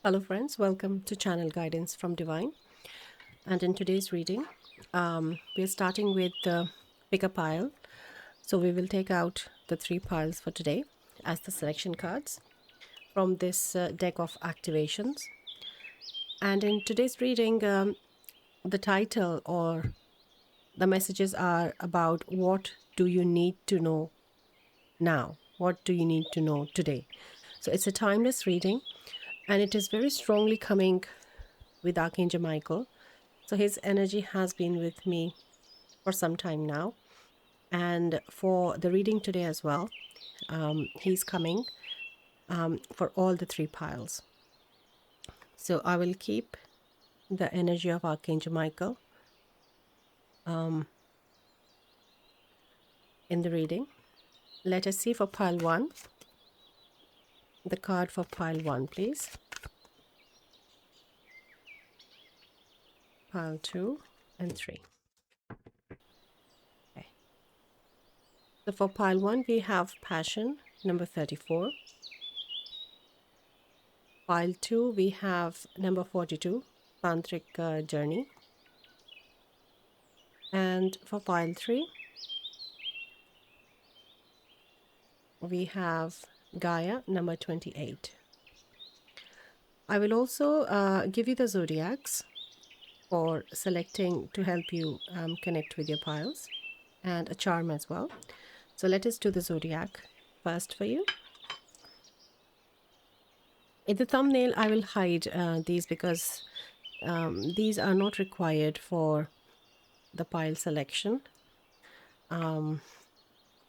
Hello friends, welcome to Channel Guidance from Divine. And in today's reading, we're starting with the pick a pile. So we will take out the 3 piles for today as the selection cards from this deck of activations. And in today's reading, the title or the messages are about what do you need to know now? What do you need to know today? So it's a timeless reading, and it is very strongly coming with Archangel Michael. So his energy has been with me for some time now. And for the reading today as well, he's coming for all the 3 piles. So I will keep the energy of Archangel Michael in the reading. Let us see for pile 1, the card for pile 1, please. Pile 2 and 3. Okay. So for pile 1, we have Passion, number 34. Pile 2, we have number 42, Tantric Journey. And for pile 3, we have Gaia, number 28. I will also give you the zodiacs for selecting to help you connect with your piles, and a charm as well. So let us do the zodiac first for you. In the thumbnail, I will hide these because these are not required for the pile selection,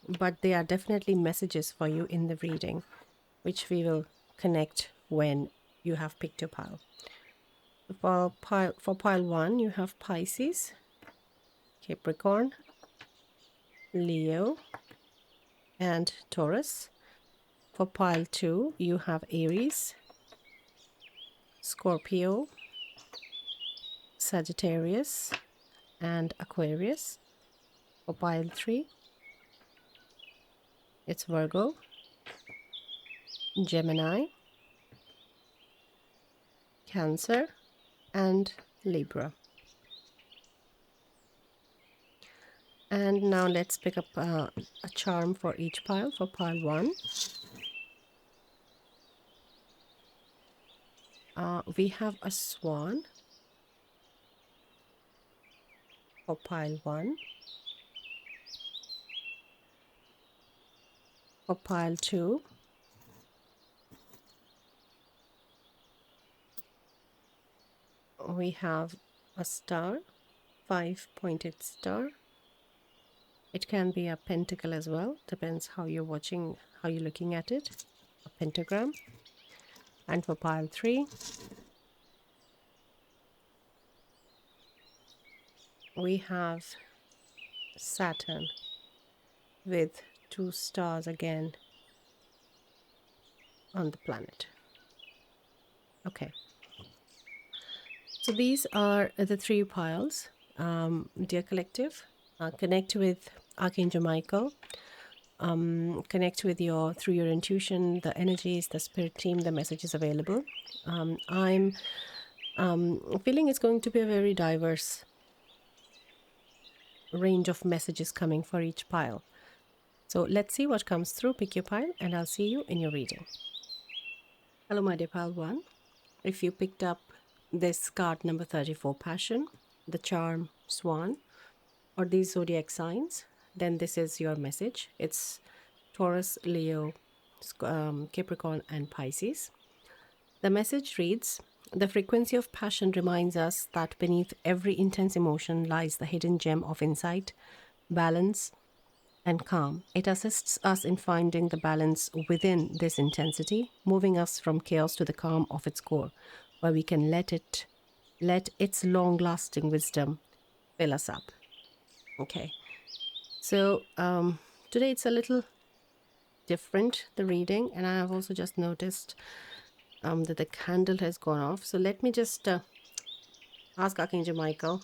but they are definitely messages for you in the reading, which we will connect when you have picked your pile. For pile 1, you have Pisces, Capricorn, Leo, and Taurus. For pile 2, you have Aries, Scorpio, Sagittarius, and Aquarius. For pile 3, it's Virgo, Gemini, Cancer, and Libra. And now let's pick up a charm for each pile. For pile 1, we have a swan for pile 1. For pile 2, we have a star, 5-pointed star. It can be a pentacle as well, depends how you're watching, how you're looking at it, a pentagram. And for pile 3, we have Saturn with 2 stars again on the planet. Okay. So these are the 3 piles. Dear collective, connect with Archangel Michael. Connect with through your intuition, the energies, the spirit team, the messages available. I'm feeling it's going to be a very diverse range of messages coming for each pile. So let's see what comes through. Pick your pile and I'll see you in your reading. Hello, my dear pile 1. If you picked up this card number 34, Passion, the charm, Swan, or these zodiac signs, then this is your message. It's Taurus, Leo, Capricorn, and Pisces. The message reads, the frequency of passion reminds us that beneath every intense emotion lies the hidden gem of insight, balance, and calm. It assists us in finding the balance within this intensity, moving us from chaos to the calm of its core, where we can let its long-lasting wisdom fill us up. Okay, so today it's a little different, the reading, and I have also just noticed that the candle has gone off. So let me just ask Archangel Michael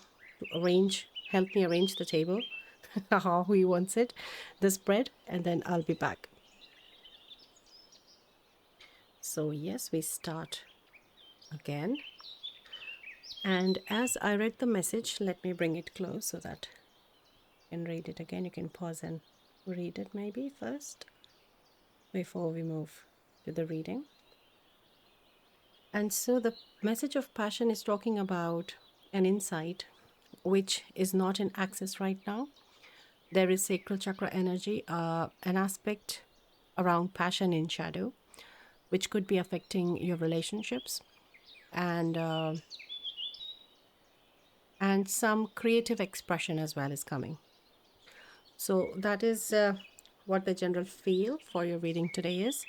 to help me arrange the table how he wants it, the spread, and then I'll be back. So yes, we start again. And as I read the message, let me bring it close so that you can read it again. You can pause and read it maybe first before we move to the reading. And so the message of passion is talking about an insight which is not in access right now. There is sacral chakra energy, an aspect around passion in shadow, which could be affecting your relationships, and some creative expression as well is coming. So that is what the general feel for your reading today is.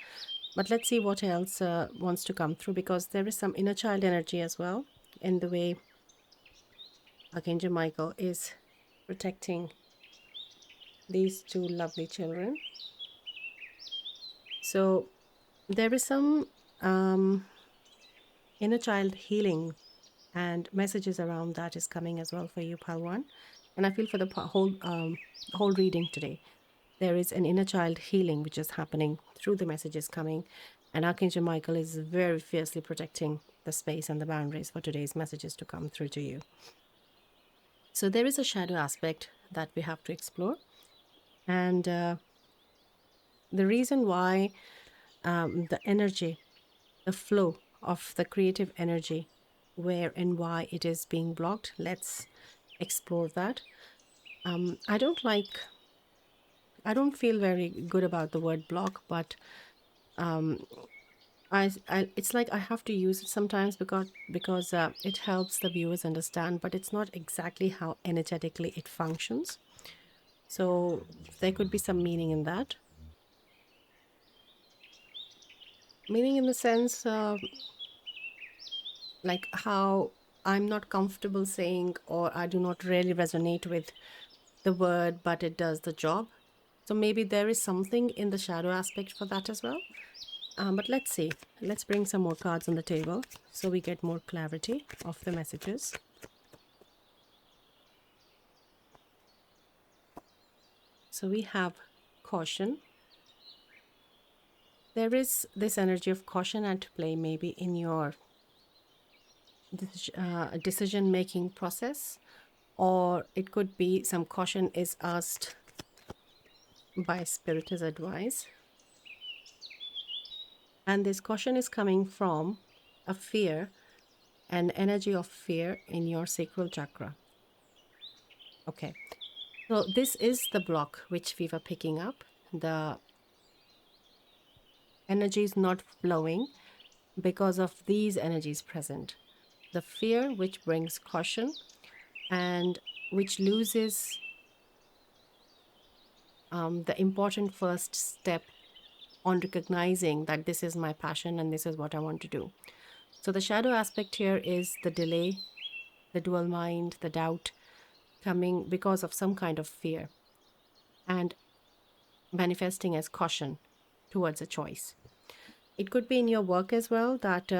But let's see what else wants to come through, because there is some inner child energy as well in the way Archangel Michael is protecting these two lovely children. So there is some inner child healing and messages around that is coming as well for you, Pal 1. And I feel for the whole reading today, there is an inner child healing which is happening through the messages coming. And Archangel Michael is very fiercely protecting the space and the boundaries for today's messages to come through to you. So there is a shadow aspect that we have to explore. And the reason why the energy, the flow of the creative energy, where and why it is being blocked, let's explore that. I don't feel very good about the word block, but it's like I have to use it sometimes because it helps the viewers understand, but it's not exactly how energetically it functions. So there could be some meaning in that. Meaning in the sense like how I'm not comfortable saying, or I do not really resonate with the word, but it does the job. So maybe there is something in the shadow aspect for that as well. But let's see. Let's bring some more cards on the table so we get more clarity of the messages. So we have caution. There is this energy of caution at play maybe in your decision-making process, or it could be some caution is asked by Spirit as advice. And this caution is coming from a fear, an energy of fear in your sacral chakra. Okay, so this is the block which we were picking up. The energy is not flowing because of these energies present. The fear which brings caution and which loses the important first step on recognizing that this is my passion and this is what I want to do. So the shadow aspect here is the delay, the dual mind, the doubt coming because of some kind of fear and manifesting as caution towards a choice. It could be in your work as well that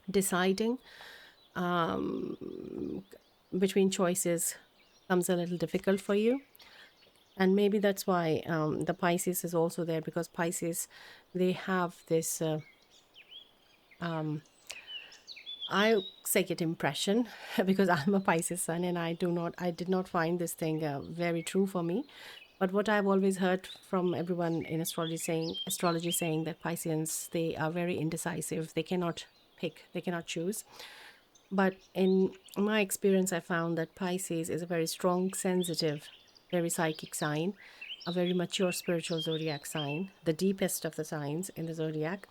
deciding between choices comes a little difficult for you. And maybe that's why the Pisces is also there, because Pisces, they have this I say it impression because I'm a Pisces sun and I did not find this thing very true for me. But what I've always heard from everyone in astrology saying that Pisceans, they are very indecisive. They cannot pick, they cannot choose. But in my experience, I found that Pisces is a very strong, sensitive, very psychic sign, a very mature spiritual zodiac sign, the deepest of the signs in the zodiac.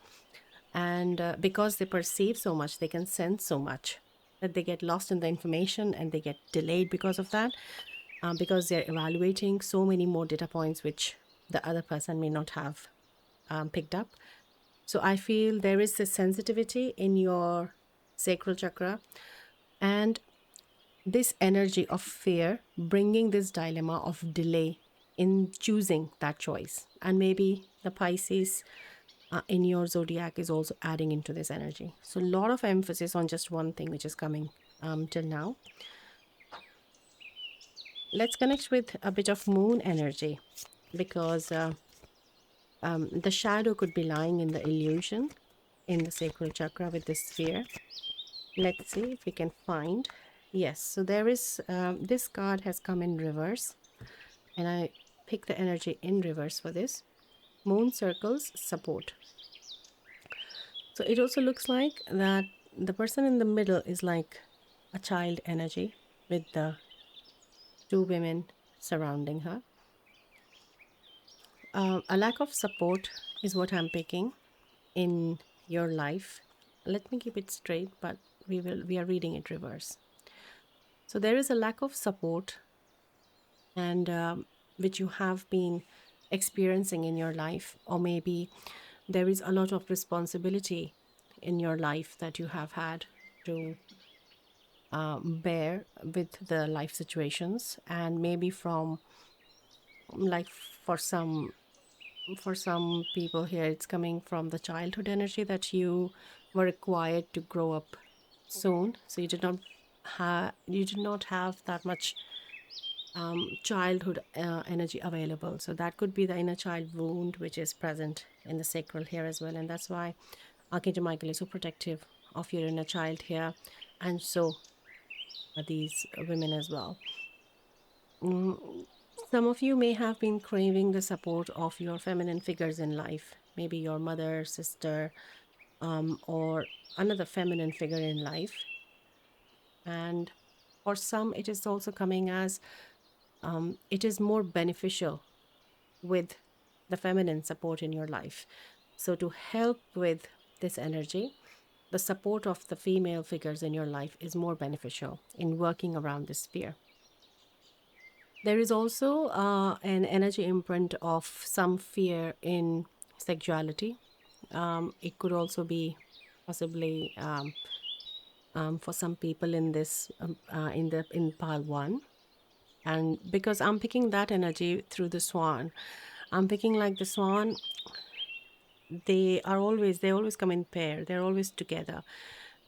And because they perceive so much, they can sense so much that they get lost in the information and they get delayed because of that, because they're evaluating so many more data points which the other person may not have picked up. So I feel there is this sensitivity in your sacral chakra, and this energy of fear bringing this dilemma of delay in choosing that choice. And maybe the Pisces in your zodiac is also adding into this energy. So a lot of emphasis on just one thing which is coming till now. Let's connect with a bit of moon energy, because the shadow could be lying in the illusion, in the sacral chakra with this sphere. Let's see if we can find. Yes, so there is, this card has come in reverse, and I pick the energy in reverse for this. Moon circles support. So it also looks like that the person in the middle is like a child energy with the two women surrounding her. A lack of support is what I'm picking in your life. Let me keep it straight, but we are reading it reverse. So there is a lack of support, and which you have been experiencing in your life, or maybe there is a lot of responsibility in your life that you have had to bear with the life situations, and maybe from, like, for some people here, it's coming from the childhood energy that you were required to grow up soon, so you did not have that much childhood energy available. So that could be the inner child wound, which is present in the sacral here as well, and that's why Archangel Michael is so protective of your inner child here, and so are these women as well. Some of you may have been craving the support of your feminine figures in life, maybe your mother, sister, or another feminine figure in life. And for some, it is also coming as it is more beneficial with the feminine support in your life. So, to help with this energy, the support of the female figures in your life is more beneficial in working around this sphere. There is also an energy imprint of some fear in sexuality. It could also be possibly for some people in this in pile one. And because I'm picking that energy through the swan, I'm picking like the swan. They always come in pair. They're always together,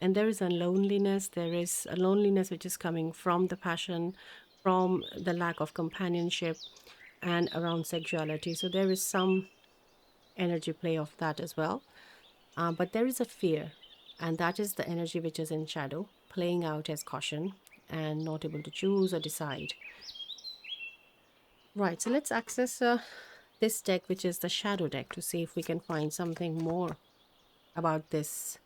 and there is a loneliness. There is a loneliness which is coming from the passion, from the lack of companionship, and around sexuality. So there is some energy play of that as well. But there is a fear, and that is the energy which is in shadow, playing out as caution and not able to choose or decide. Right, so let's access this deck, which is the shadow deck, to see if we can find something more about this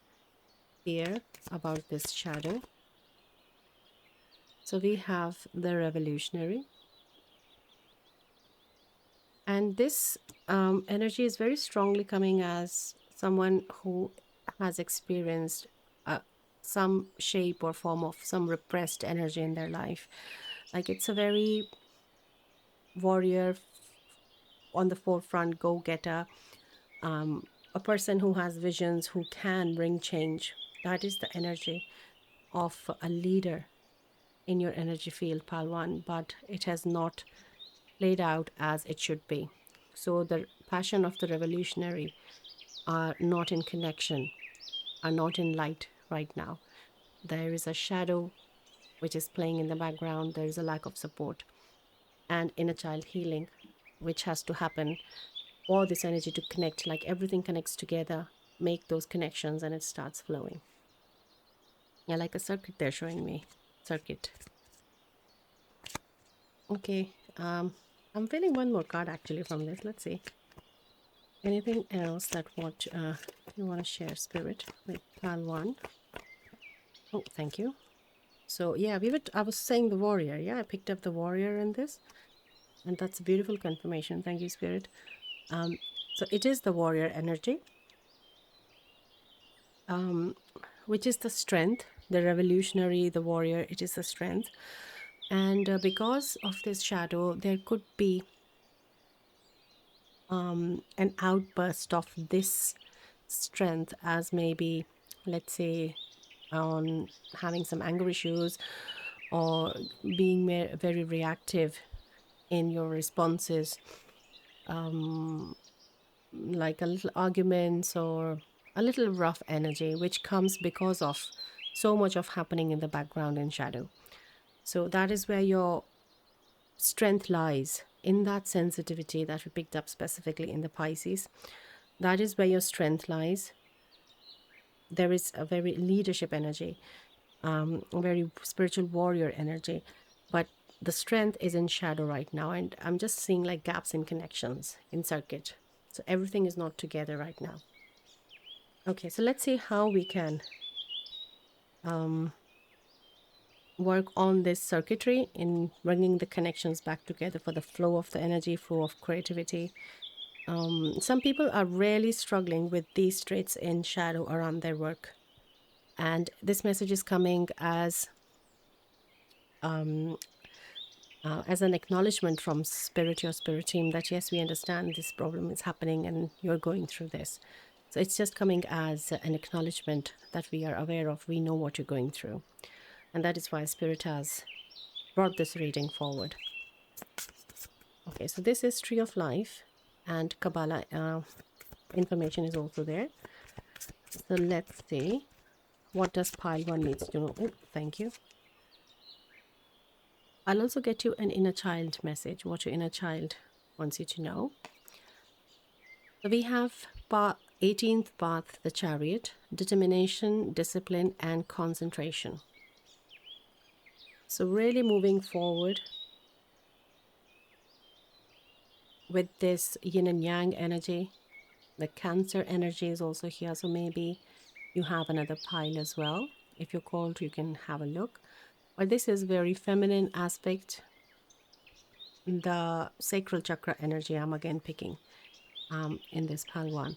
fear, about this shadow. So we have the revolutionary. And this energy is very strongly coming as someone who has experienced some shape or form of some repressed energy in their life. Like, it's a very warrior, on the forefront, go-getter, a person who has visions, who can bring change. That is the energy of a leader in your energy field, Palwan, but it has not played out as it should be. So the passion of the revolutionary are not in connection, are not in light right now. There is a shadow which is playing in the background. There is a lack of support and inner child healing, which has to happen for this energy to connect. Like, everything connects together, make those connections, and it starts flowing. Yeah, like a circuit they're showing me. Circuit. Okay. I'm feeling one more card actually from this. Let's see. Anything else that you want to share, Spirit, with pile one? Oh, thank you. So yeah, I was saying the warrior. Yeah, I picked up the warrior in this, and that's a beautiful confirmation. Thank you, Spirit. So it is the warrior energy, which is the strength, the revolutionary, the warrior. It is the strength, and because of this shadow, there could be an outburst of this strength, as maybe, let's say, on having some anger issues, or being very reactive in your responses, like a little arguments or a little rough energy, which comes because of so much of happening in the background in shadow. So that is where your strength lies, in that sensitivity that we picked up specifically in the Pisces. That is where your strength lies. there is a very leadership energy, a very spiritual warrior energy, but the strength is in shadow right now, and I'm just seeing like gaps in connections in circuit. So everything is not together right now. Okay, so let's see how we can work on this circuitry in bringing the connections back together for the flow of the energy, flow of creativity. Some people are really struggling with these traits in shadow around their work, and this message is coming as an acknowledgement from spirit, your spirit team, that yes, we understand this problem is happening and you're going through this. So it's just coming as an acknowledgement that we are aware of, we know what you're going through. And that is why spirit has brought this reading forward. Okay, so this is Tree of Life, and Kabbalah information is also there. So let's see, what does pile 1 needs to know? Oh, thank you. I'll also get you an inner child message, what your inner child wants you to know. So we have 18th path, the Chariot, determination, discipline, and concentration. So really moving forward with this yin and yang energy. The Cancer energy is also here, so maybe you have another pile as well. If you're called, you can have a look. But this is very feminine aspect. The sacral chakra energy I'm again picking in this pile 1.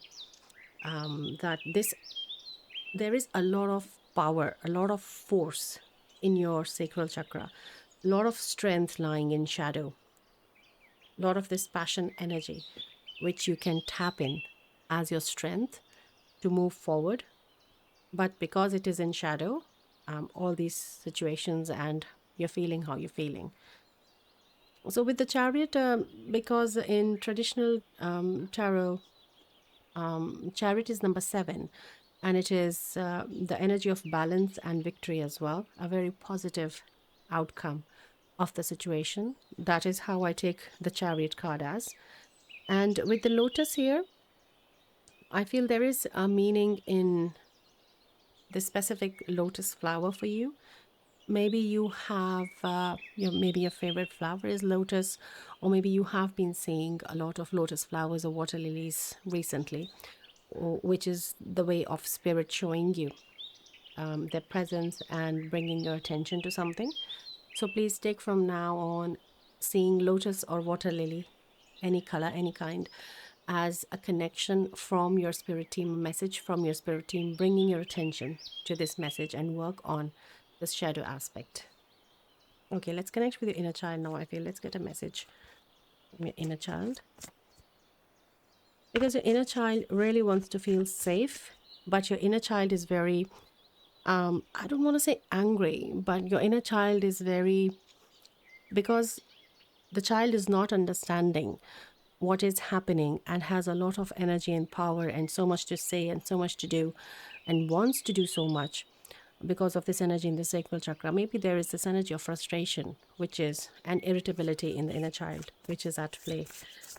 That there is a lot of power, a lot of force in your sacral chakra, a lot of strength lying in shadow, a lot of this passion energy, which you can tap in as your strength to move forward. But because it is in shadow, all these situations, and you're feeling how you're feeling. So with the Chariot, because in traditional tarot, Chariot is number 7, and it is the energy of balance and victory as well, a very positive outcome of the situation. That is how I take the Chariot card as. And with the Lotus here, I feel there is a meaning in the specific lotus flower for you. Maybe you have, maybe your favorite flower is lotus, or maybe you have been seeing a lot of lotus flowers or water lilies recently, which is the way of spirit showing you their presence and bringing your attention to something. So please take from now on seeing lotus or water lily, any color, any kind, as a connection from your spirit team, a message from your spirit team, bringing your attention to this message and work on this shadow aspect. Okay, let's connect with your inner child now. I feel let's get a message from your inner child. Because your inner child really wants to feel safe, but your inner child is very, I don't want to say angry, but your inner child is very, because the child is not understanding what is happening and has a lot of energy and power and so much to say and so much to do and wants to do so much because of this energy in the sacral chakra. Maybe there is this energy of frustration, which is an irritability in the inner child, which is at play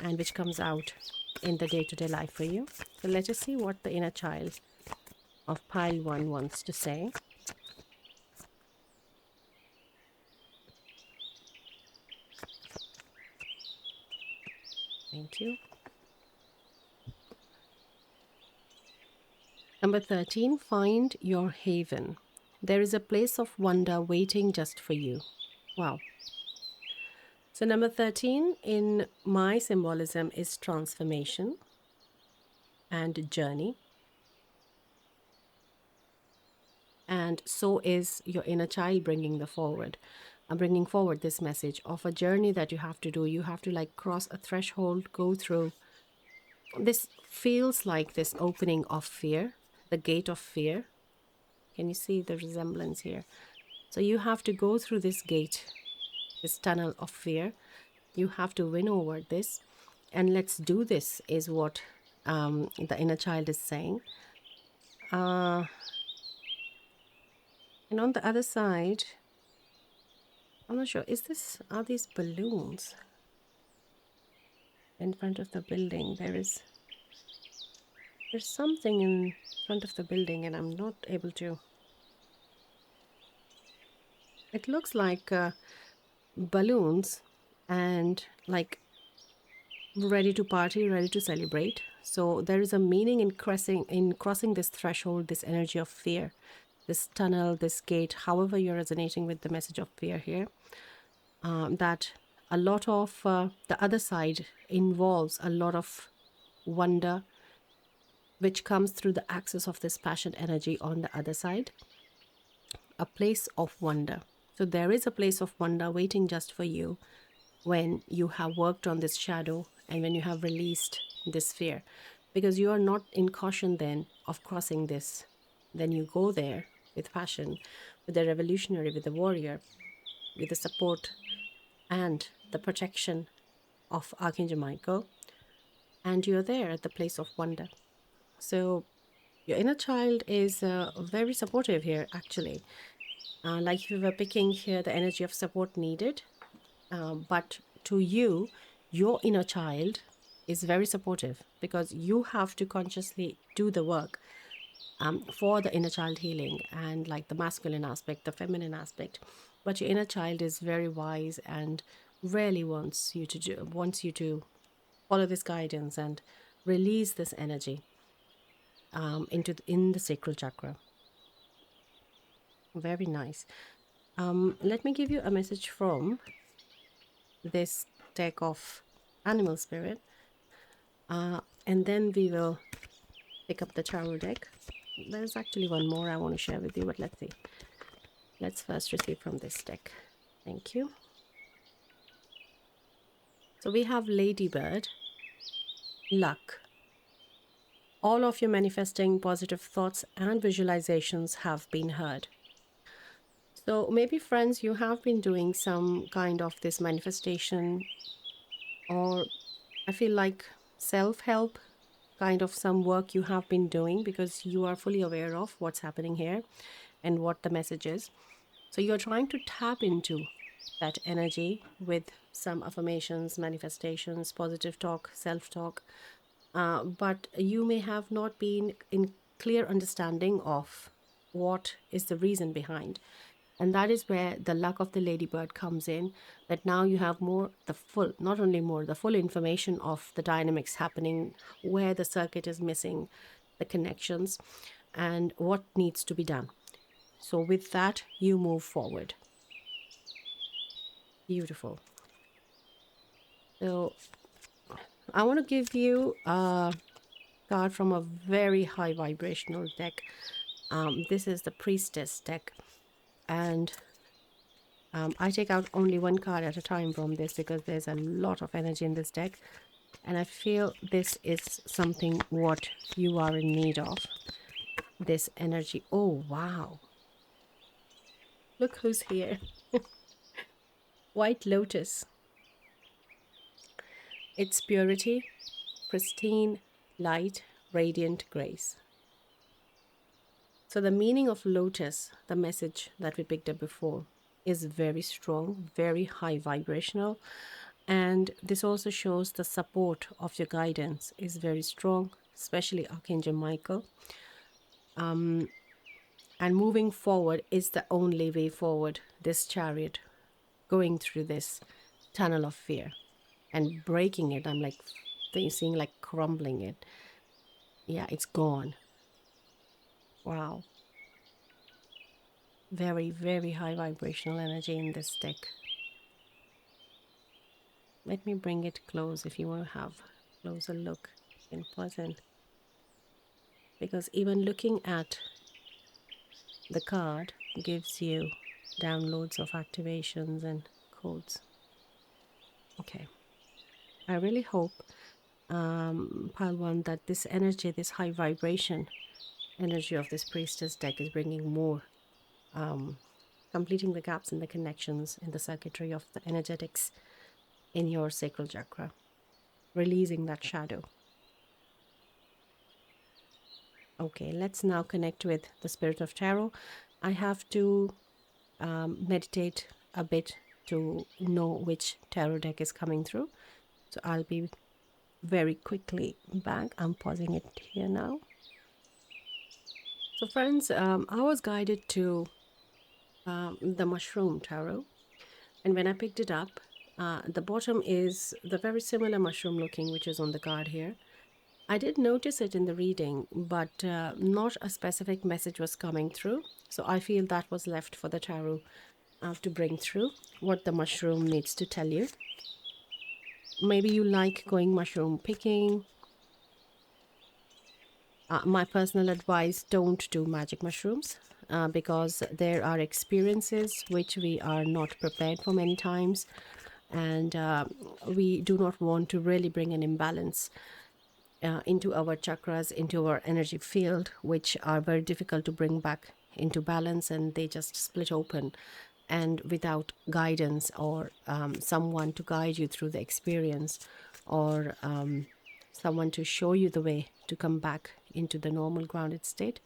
and which comes out in the day-to-day life for you. So let us see what the inner child of pile 1 wants to say. Thank you. Number 13, find your haven. There is a place of wonder waiting just for you. Wow. So number 13 in my symbolism is transformation and journey. And so is your inner child bringing forward this message of a journey that you have to do. You have to like cross a threshold, go through. This feels like this opening of fear, the gate of fear. Can you see the resemblance here? So you have to go through this gate, this tunnel of fear. You have to win over this. And let's do this is what the inner child is saying. And on the other side, I'm not sure, are these balloons in front of the building? There is, There's something in front of the building and I'm not able to. It looks like balloons and like ready to party, ready to celebrate. So there is a meaning in crossing this threshold, this energy of fear, this tunnel, this gate, however you're resonating with the message of fear here. That a lot of the other side involves a lot of wonder, which comes through the axis of this passion energy on the other side, a place of wonder. So there is a place of wonder waiting just for you when you have worked on this shadow and when you have released this fear, because you are not in caution then of crossing this. Then you go there with passion, with the revolutionary, with the warrior, with the support and the protection of Archangel Michael, and you're there at the place of wonder. So your inner child is very supportive here, actually. Like if you were picking here the energy of support needed, but to you, your inner child is very supportive because you have to consciously do the work for the inner child healing and like the masculine aspect, the feminine aspect. But your inner child is very wise and really wants you to follow this guidance and release this energy in the sacral chakra. Very nice. Let me give you a message from this deck of animal spirit, and then we will pick up the tarot deck. There's actually one more I want to share with you, but let's see. Let's first receive from this deck. Thank you. So we have Ladybird, luck. All of your manifesting positive thoughts and visualizations have been heard. So maybe friends, you have been doing some kind of this manifestation, or I feel like self-help kind of some work you have been doing because you are fully aware of what's happening here and what the message is. So you're trying to tap into that energy with some affirmations, manifestations, positive talk, self-talk, but you may have not been in clear understanding of what is the reason behind. And that is where the luck of the ladybird comes in, that now you have the full information of the dynamics happening, where the circuit is missing, the connections, and what needs to be done. So with that, you move forward. Beautiful. So I want to give you a card from a very high vibrational deck. This is the Priestess deck. And I take out only one card at a time from this because there's a lot of energy in this deck. And I feel this is something what you are in need of. This energy. Oh, wow. Look who's here. White Lotus. It's purity, pristine, light, radiant grace. So the meaning of lotus, the message that we picked up before, is very strong, very high vibrational. And this also shows the support of your guidance is very strong, especially Archangel Michael. And moving forward is the only way forward. This chariot going through this tunnel of fear and breaking it. I'm like seeing like crumbling it. Yeah, it's gone. Wow. Very, very high vibrational energy in this deck. Let me bring it close if you want to have a closer look in person. Because even looking at the card gives you downloads of activations and codes. Okay. I really hope, Pile 1, that this energy, this high vibration energy of this priestess deck is bringing more, completing the gaps in the connections in the circuitry of the energetics in your sacral chakra, releasing that shadow. Okay, let's now connect with the Spirit of Tarot. I have to meditate a bit to know which tarot deck is coming through. So I'll be very quickly back. I'm pausing it here now. So friends, I was guided to the mushroom tarot, and when I picked it up, the bottom is the very similar mushroom looking, which is on the card here. I did notice it in the reading, but not a specific message was coming through. So I feel that was left for the tarot to bring through what the mushroom needs to tell you. Maybe you like going mushroom picking. My personal advice, don't do magic mushrooms because there are experiences which we are not prepared for many times, and we do not want to really bring an imbalance into our chakras, into our energy field, which are very difficult to bring back into balance, and they just split open. And without guidance or someone to guide you through the experience, or someone to show you the way to come back into the normal grounded state,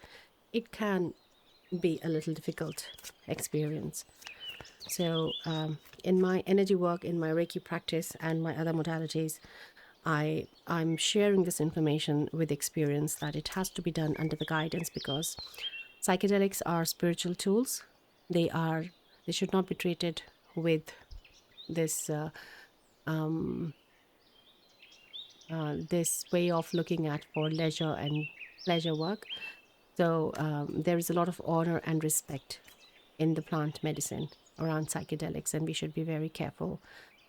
it can be a little difficult experience. So in my energy work, in my Reiki practice and my other modalities, I'm sharing this information with experience that it has to be done under the guidance, because psychedelics are spiritual tools. They should not be treated with this this way of looking at for leisure and pleasure work. So there is a lot of honor and respect in the plant medicine around psychedelics, and we should be very careful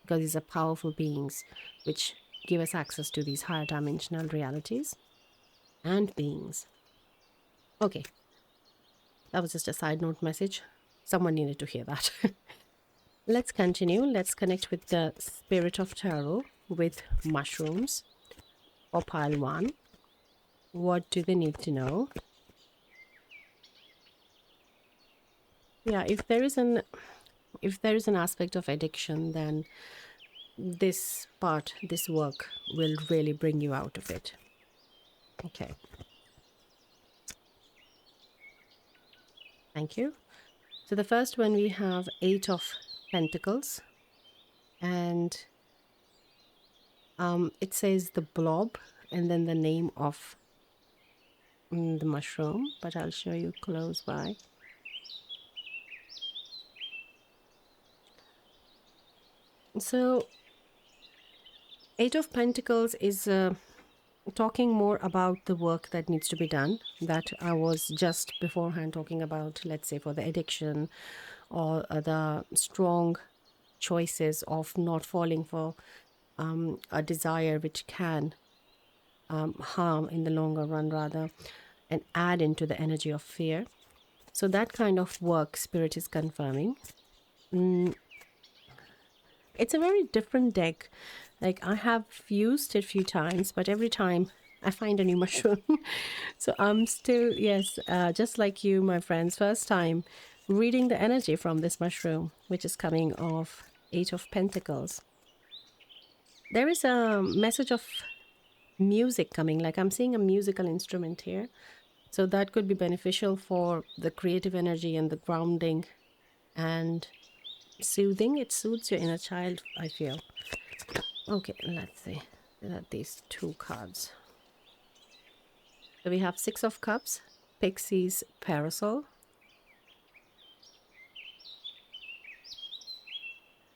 because these are powerful beings which give us access to these higher dimensional realities and beings. Okay, that was just a side note message. Someone needed to hear that. Let's continue. Let's connect with the spirit of tarot with mushrooms or pile one. What do they need to know? Yeah, if there is an aspect of addiction, then this work will really bring you out of it. Okay. Thank you. So the first one, we have 8 of Pentacles, and it says the blob and then the name of the mushroom, but I'll show you close by. So 8 of Pentacles is talking more about the work that needs to be done, that I was just beforehand talking about, let's say for the addiction or the strong choices of not falling for a desire which can harm in the longer run rather, and add into the energy of fear. So that kind of work Spirit is confirming. It's a very different deck. Like, I have used it a few times, but every time I find a new mushroom. So I'm still, yes, just like you, my friends, first time reading the energy from this mushroom, which is coming off 8 of Pentacles. There is a message of music coming, like I'm seeing a musical instrument here. So that could be beneficial for the creative energy and the grounding and soothing. It soothes your inner child, I feel. Okay, let's see. There are these 2 cards. So we have 6 of Cups, Pixie's Parasol.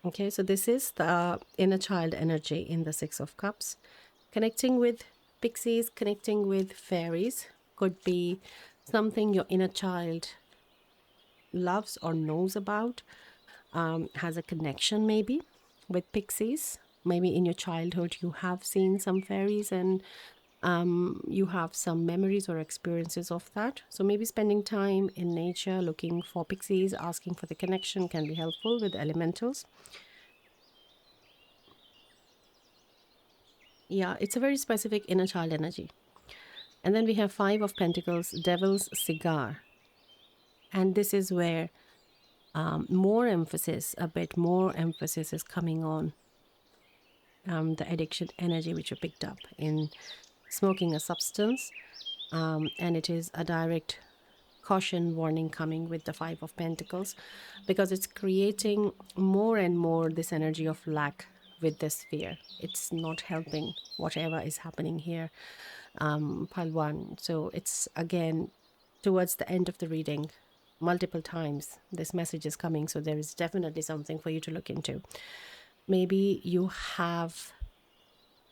Okay, so this is the inner child energy in the 6 of Cups. Connecting with pixies, connecting with fairies could be something your inner child loves or knows about, has a connection maybe with pixies. Maybe in your childhood you have seen some fairies and you have some memories or experiences of that. So maybe spending time in nature looking for pixies, asking for the connection can be helpful with elementals. Yeah, it's a very specific inner child energy. And then we have 5 of Pentacles, Devil's Cigar. And this is where a bit more emphasis is coming on the addiction energy which you picked up in smoking a substance. And it is a direct caution warning coming with the 5 of Pentacles, because it's creating more and more this energy of lack with this fear. It's not helping whatever is happening here, pile one. So it's again towards the end of the reading, multiple times this message is coming. So there is definitely something for you to look into. Maybe you have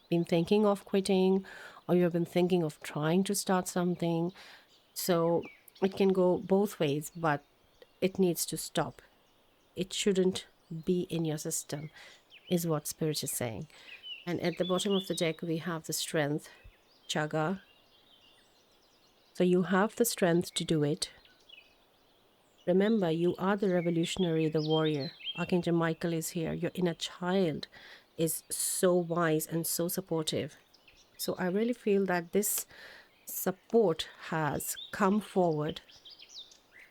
been thinking of quitting, or you've been thinking of trying to start something. So it can go both ways, but it needs to stop. It shouldn't be in your system, is what Spirit is saying. And at the bottom of the deck, we have the strength, Chaga. So you have the strength to do it. Remember, you are the revolutionary, the warrior. Archangel Michael is here. Your inner child is so wise and so supportive. So I really feel that this support has come forward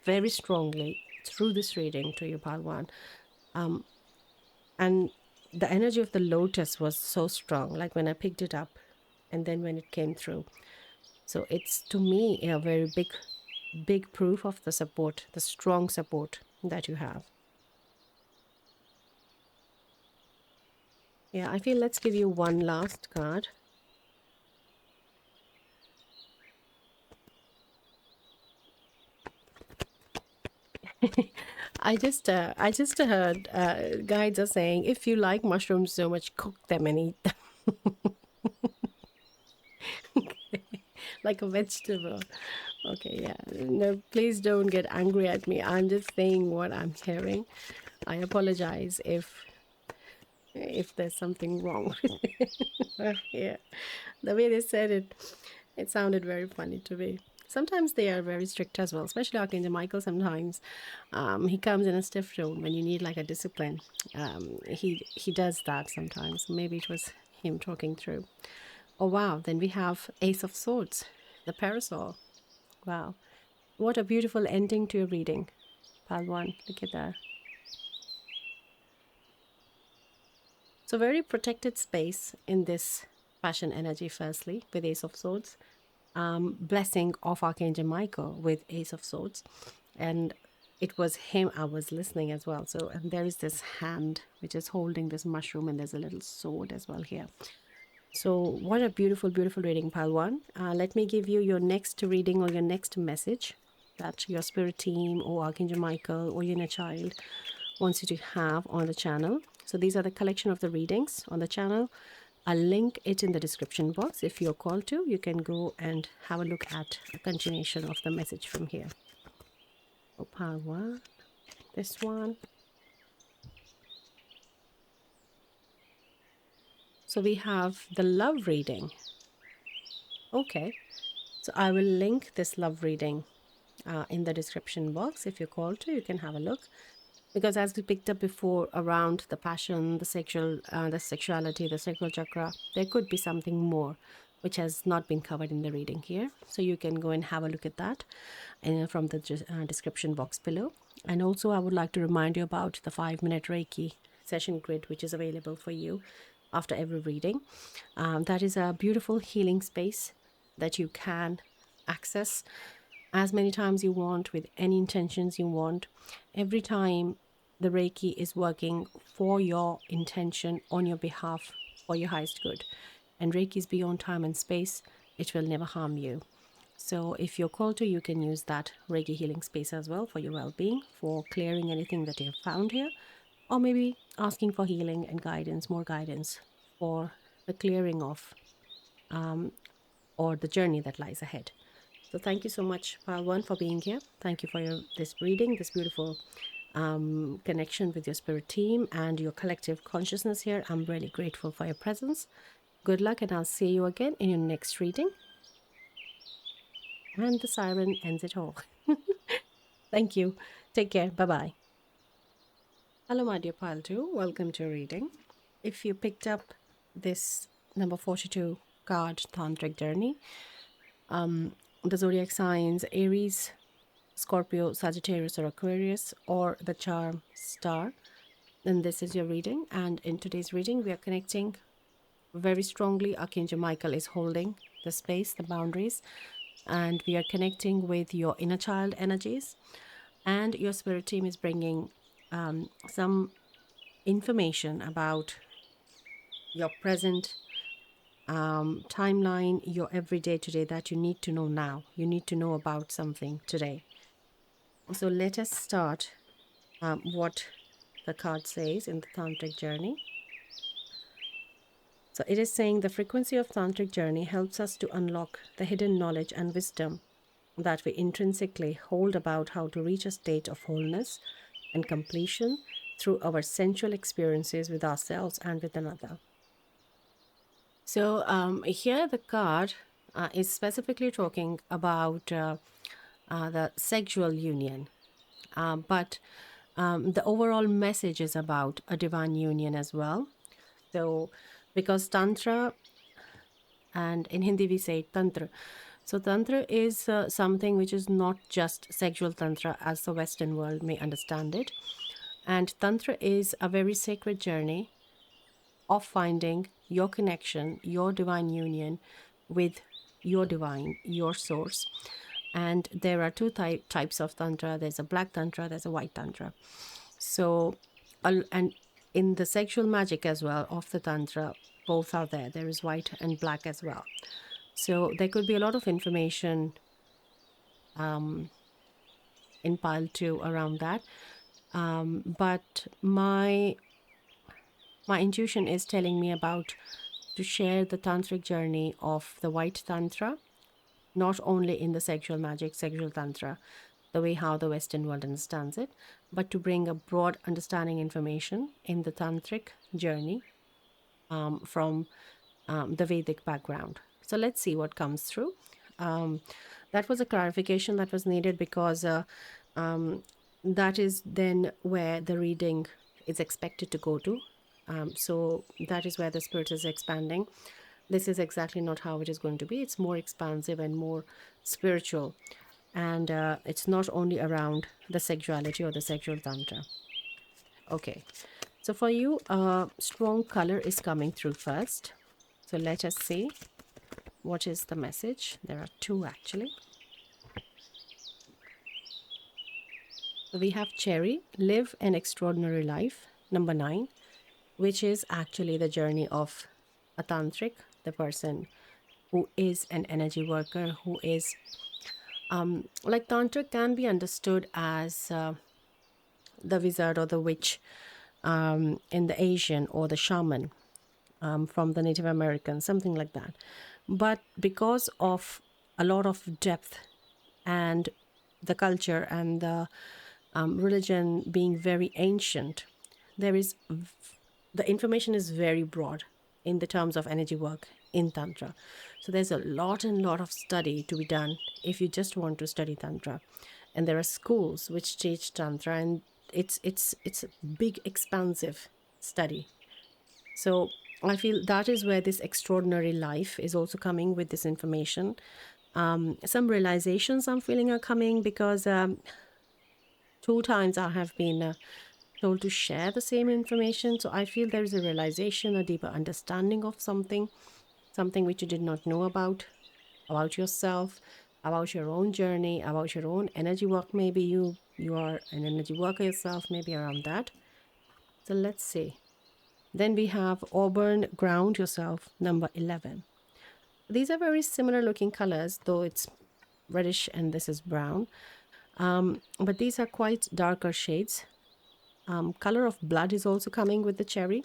very strongly through this reading to you, Palwan. And the energy of the lotus was so strong, like when I picked it up and then when it came through. So it's, to me, a very big proof of the support, the strong support that you have. Yeah, I feel let's give you one last card. I just heard guides are saying, if you like mushrooms so much, cook them and eat them. Like a vegetable. Okay, yeah. No, please don't get angry at me. I'm just saying what I'm hearing. I apologize if there's something wrong with it. Yeah. The way they said it, it sounded very funny to me. Sometimes they are very strict as well, especially Archangel Michael. Sometimes he comes in a stiff tone when you need like a discipline. He does that sometimes. Maybe it was him talking through. Oh wow! Then we have Ace of Swords, the parasol. Wow, what a beautiful ending to your reading, Palwan. Look at that. So very protected space in this passion energy. Firstly, with Ace of Swords. Blessing of Archangel Michael with Ace of Swords, and it was him I was listening as well. So, and there is this hand which is holding this mushroom, and there's a little sword as well here. So what a beautiful reading, Palwan. Let me give you your next reading or your next message that your spirit team or Archangel Michael or your inner child wants you to have on the channel. So these are the collection of the readings on the channel. I'll link it in the description box. If you're called to, you can go and have a look at a continuation of the message from here. Opal one, this one. So we have the love reading. Okay, so I will link this love reading in the description box. If you're called to, you can have a look. Because as we picked up before, around the passion, the sexuality, the sacral chakra, there could be something more which has not been covered in the reading here. So you can go and have a look at that from the description box below. And also I would like to remind you about the 5-minute Reiki session grid, which is available for you after every reading. That is a beautiful healing space that you can access as many times you want, with any intentions you want. Every time the Reiki is working for your intention, on your behalf, for your highest good. And Reiki is beyond time and space. It will never harm you. So if you're called to, you can use that Reiki healing space as well for your well-being, for clearing anything that you have found here, or maybe asking for healing and guidance, more guidance for the clearing of or the journey that lies ahead. So thank you so much, Palwan, for being here. Thank you for this reading, this beautiful connection with your spirit team and your collective consciousness here. I'm really grateful for your presence. Good luck, and I'll see you again in your next reading. And the siren ends it all. Thank you. Take care. Bye-bye. Hello, my dear Pile 2. Welcome to your reading. If you picked up this number 42 card, Tantric Journey, the zodiac signs Aries, Scorpio, Sagittarius, or Aquarius, or the charm star, then this is your reading. And in today's reading, we are connecting very strongly. Archangel Michael is holding the space, the boundaries, and we are connecting with your inner child energies. And your spirit team is bringing some information about your present timeline, your everyday today that you need to know now. You need to know about something today. So let us start what the card says in the tantric journey. So it is saying the frequency of tantric journey helps us to unlock the hidden knowledge and wisdom that we intrinsically hold about how to reach a state of wholeness and completion through our sensual experiences with ourselves and with another. So here the card is specifically talking about the sexual union, but the overall message is about a divine union as well. So because Tantra, and in Hindi we say Tantra. So Tantra is something which is not just sexual Tantra as the Western world may understand it. And Tantra is a very sacred journey of finding your connection, your divine union with your divine, your source. And there are two types of Tantra. There's a black Tantra, there's a white Tantra. So, and in the sexual magic as well of the Tantra, both are there. There is white and black as well. So there could be a lot of information in pile 2 around that. But my intuition is telling me about to share the tantric journey of the white tantra, not only in the sexual magic, sexual tantra, the way how the Western world understands it, but to bring a broad understanding information in the tantric journey from the Vedic background. So let's see what comes through. That was a clarification that was needed because that is then where the reading is expected to go to. So that is where the spirit is expanding. This is exactly not how it is going to be. It's more expansive and more spiritual. And it's not only around the sexuality or the sexual tantra. Okay. So for you, strong color is coming through first. So let us see what is the message. There are two actually. We have Cherry, Live an Extraordinary Life, number 9, which is actually the journey of a tantric, the person who is an energy worker, who is like tantric can be understood as the wizard or the witch in the Asian, or the shaman from the Native Americans, something like that. But because of a lot of depth and the culture and the religion being very ancient, there is the information is very broad in the terms of energy work in Tantra. So there's a lot and lot of study to be done if you just want to study Tantra. And there are schools which teach Tantra, and it's a big expansive study. So I feel that is where this extraordinary life is also coming with this information. Some realizations I'm feeling are coming because 2 times I have been told to share the same information. So I feel there is a realization, a deeper understanding of something which you did not know about yourself, about your own journey, about your own energy work. Maybe you are an energy worker yourself, maybe around that. So let's see. Then we have Auburn, Ground Yourself, number 11. These are very similar looking colors, though it's reddish and this is brown. But these are quite darker shades. Color of blood is also coming with the cherry.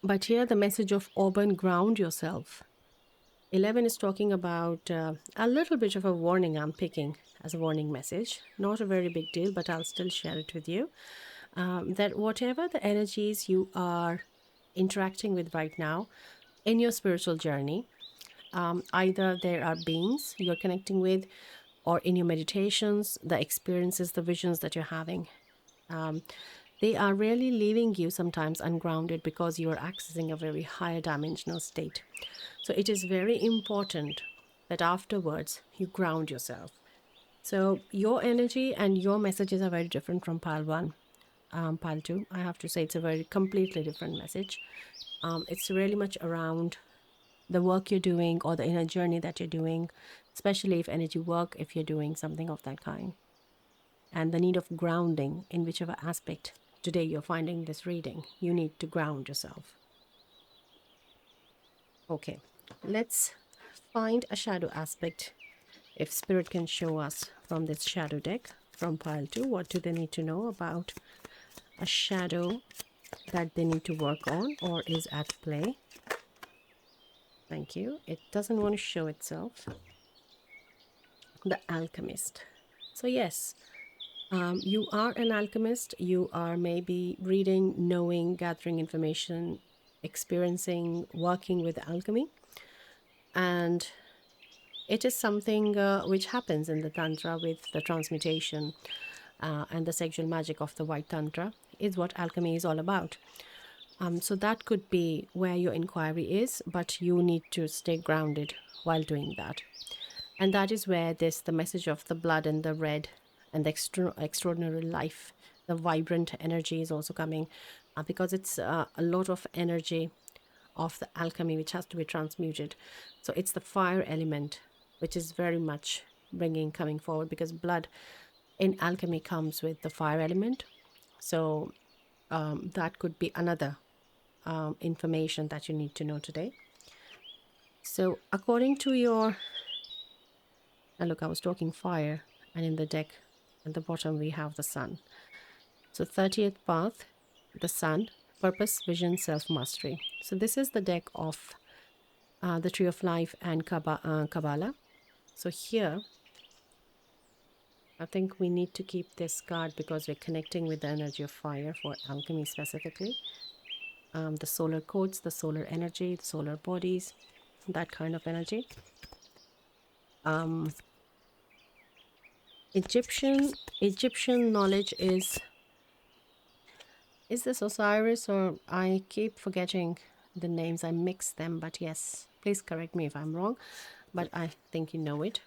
But here the message of Auburn, Ground Yourself. 11 is talking about a little bit of a warning I'm picking as a warning message. Not a very big deal, but I'll still share it with you. That whatever the energies you are interacting with right now in your spiritual journey, either there are beings you're connecting with, or in your meditations, the experiences, the visions that you're having, they are really leaving you sometimes ungrounded because you are accessing a very higher dimensional state. So it is very important that afterwards you ground yourself. So your energy and your messages are very different from pile 1. Pile 2, I have to say it's a very completely different message. It's really much around the work you're doing or the inner journey that you're doing, especially if energy work, if you're doing something of that kind. And the need of grounding in whichever aspect today you're finding this reading, you need to ground yourself. Okay, let's find a shadow aspect. If Spirit can show us from this shadow deck, from pile 2, what do they need to know about a shadow that they need to work on or is at play? Thank you. It doesn't want to show itself. The alchemist. So yes, you are an alchemist. You are maybe reading, knowing, gathering information, experiencing, working with alchemy. And it is something which happens in the Tantra with the transmutation and the sexual magic of the White Tantra, is what alchemy is all about. So that could be where your inquiry is, but you need to stay grounded while doing that. And that is where the message of the blood and the red and the extraordinary life, the vibrant energy is also coming, because it's a lot of energy of the alchemy which has to be transmuted. So it's the fire element which is very much coming forward, because blood in alchemy comes with the fire element. So that could be another information that you need to know today. So according to your, and look, I was talking fire, and in the deck at the bottom we have the sun. So 30th path, the sun, purpose, vision, self-mastery. So this is the deck of the Tree of Life and Kabbalah. So here, I think we need to keep this card because we're connecting with the energy of fire for alchemy specifically. The solar codes, the solar energy, the solar bodies, that kind of energy. Egyptian knowledge is this Osiris, or I keep forgetting the names, I mix them, but yes, please correct me if I'm wrong, but I think you know it.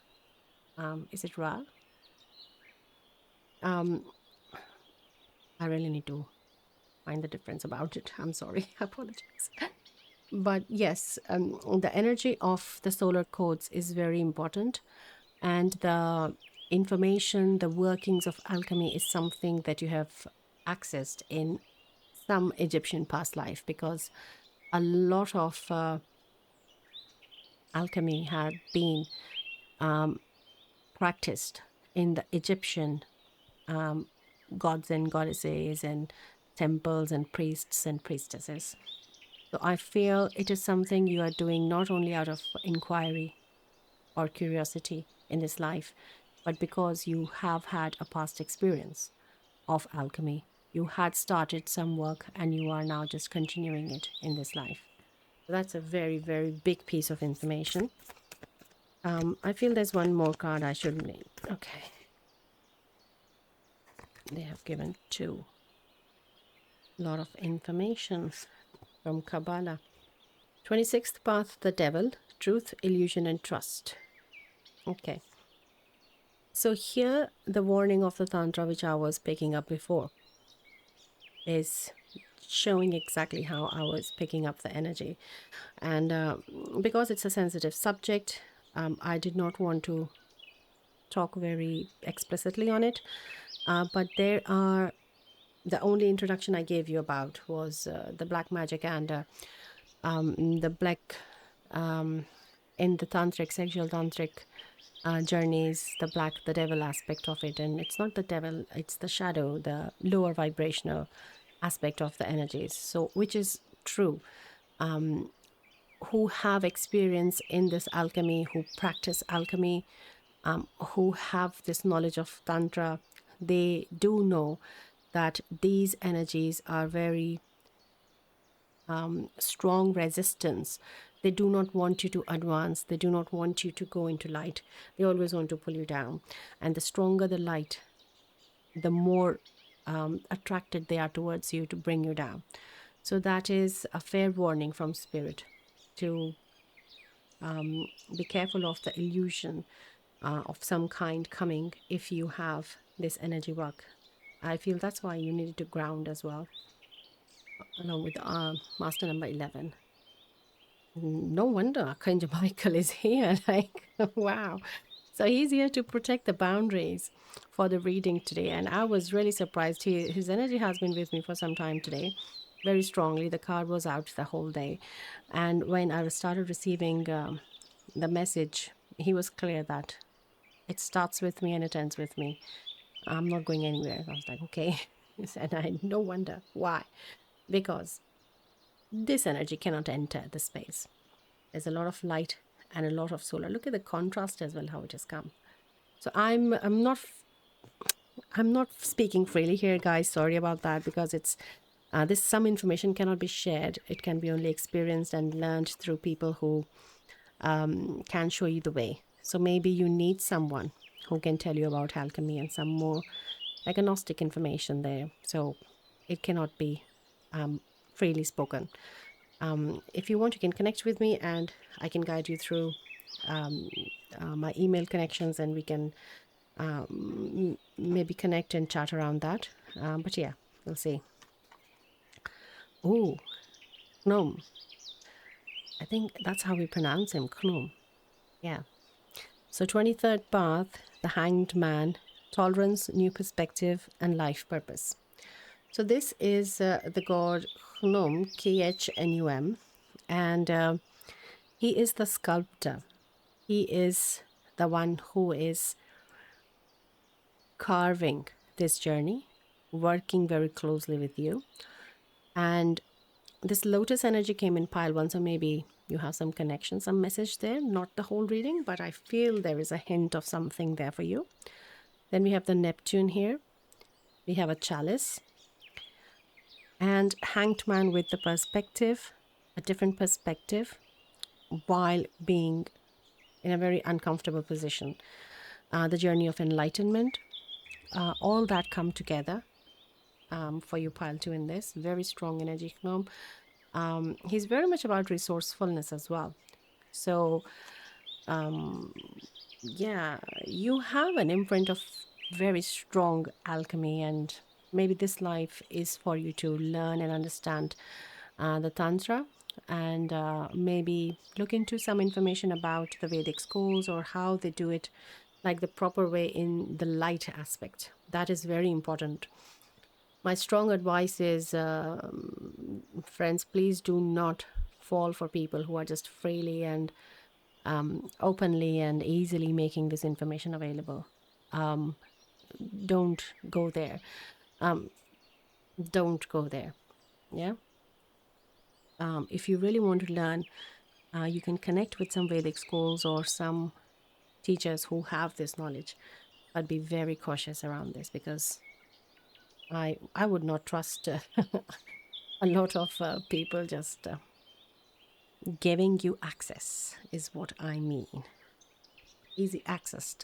Is it Ra? I really need to find the difference about it. I'm sorry. I apologize. But yes, the energy of the solar codes is very important, and the information, the workings of alchemy is something that you have accessed in some Egyptian past life, because a lot of alchemy had been practiced in the Egyptian gods and goddesses and temples and priests and priestesses. So I feel it is something you are doing not only out of inquiry or curiosity in this life, but because you have had a past experience of alchemy. You had started some work and you are now just continuing it in this life. That's a very, very big piece of information. I feel there's one more card I should name. Okay. They have given two. A lot of information from Kabbalah. 26th path, the devil, truth, illusion, and trust. Okay. So here, the warning of the Tantra, which I was picking up before, is showing exactly how I was picking up the energy. And because it's a sensitive subject, I did not want to talk very explicitly on it. But there are, the only introduction I gave you about was the black magic and the black in the tantric, sexual tantric journeys, the devil aspect of it. And it's not the devil, it's the shadow, the lower vibrational aspect of the energies. So, which is true. Who have experience in this alchemy, who practice alchemy, who have this knowledge of Tantra, they do know that these energies are very strong resistance. They do not want you to advance. They do not want you to go into light. They always want to pull you down. And the stronger the light, the more attracted they are towards you to bring you down. So that is a fair warning from Spirit to be careful of the illusion of some kind coming if you have this energy work. I feel that's why you needed to ground as well, along with master number 11. No wonder Archangel Michael is here. Like, wow. So he's here to protect the boundaries for the reading today. And I was really surprised. His energy has been with me for some time today. very strongly. The card was out the whole day. And when I started receiving the message, he was clear that it starts with me and it ends with me. I'm not going anywhere. I was like, okay. And I no wonder why. Because this energy cannot enter the space. There's a lot of light and a lot of solar. Look at the contrast as well, how it has come. So I'm not speaking freely here, guys. Sorry about that, because it's this some information cannot be shared. It can be only experienced and learned through people who can show you the way. So maybe you need someone who can tell you about alchemy and some more like agnostic information there. So it cannot be freely spoken. If you want, you can connect with me and I can guide you through my email connections, and we can maybe connect and chat around that. But yeah, we'll see. Oh, Gnome. I think that's how we pronounce him, Gnome. Yeah. So 23rd path, the Hanged Man, tolerance, new perspective, and life purpose. So this is the god Hnum, Khnum, and he is the sculptor. He is the one who is carving this journey, working very closely with you. And this lotus energy came in pile 1, so maybe you have some connection, some message there, not the whole reading, but I feel there is a hint of something there for you. Then we have the Neptune here. We have a chalice and Hanged Man with the perspective, a different perspective, while being in a very uncomfortable position. The journey of enlightenment, all that come together for you, pile 2 in this. Very strong energy, Gnome. He's very much about resourcefulness as well. So, yeah, you have an imprint of very strong alchemy, and maybe this life is for you to learn and understand the Tantra, and maybe look into some information about the Vedic schools or how they do it like the proper way in the light aspect. That is very important. My strong advice is, friends, please do not fall for people who are just freely and openly and easily making this information available. Don't go there. Don't go there. Yeah. If you really want to learn, you can connect with some Vedic schools or some teachers who have this knowledge, but be very cautious around this, because I would not trust a lot of people just giving you access is what I mean. Easy access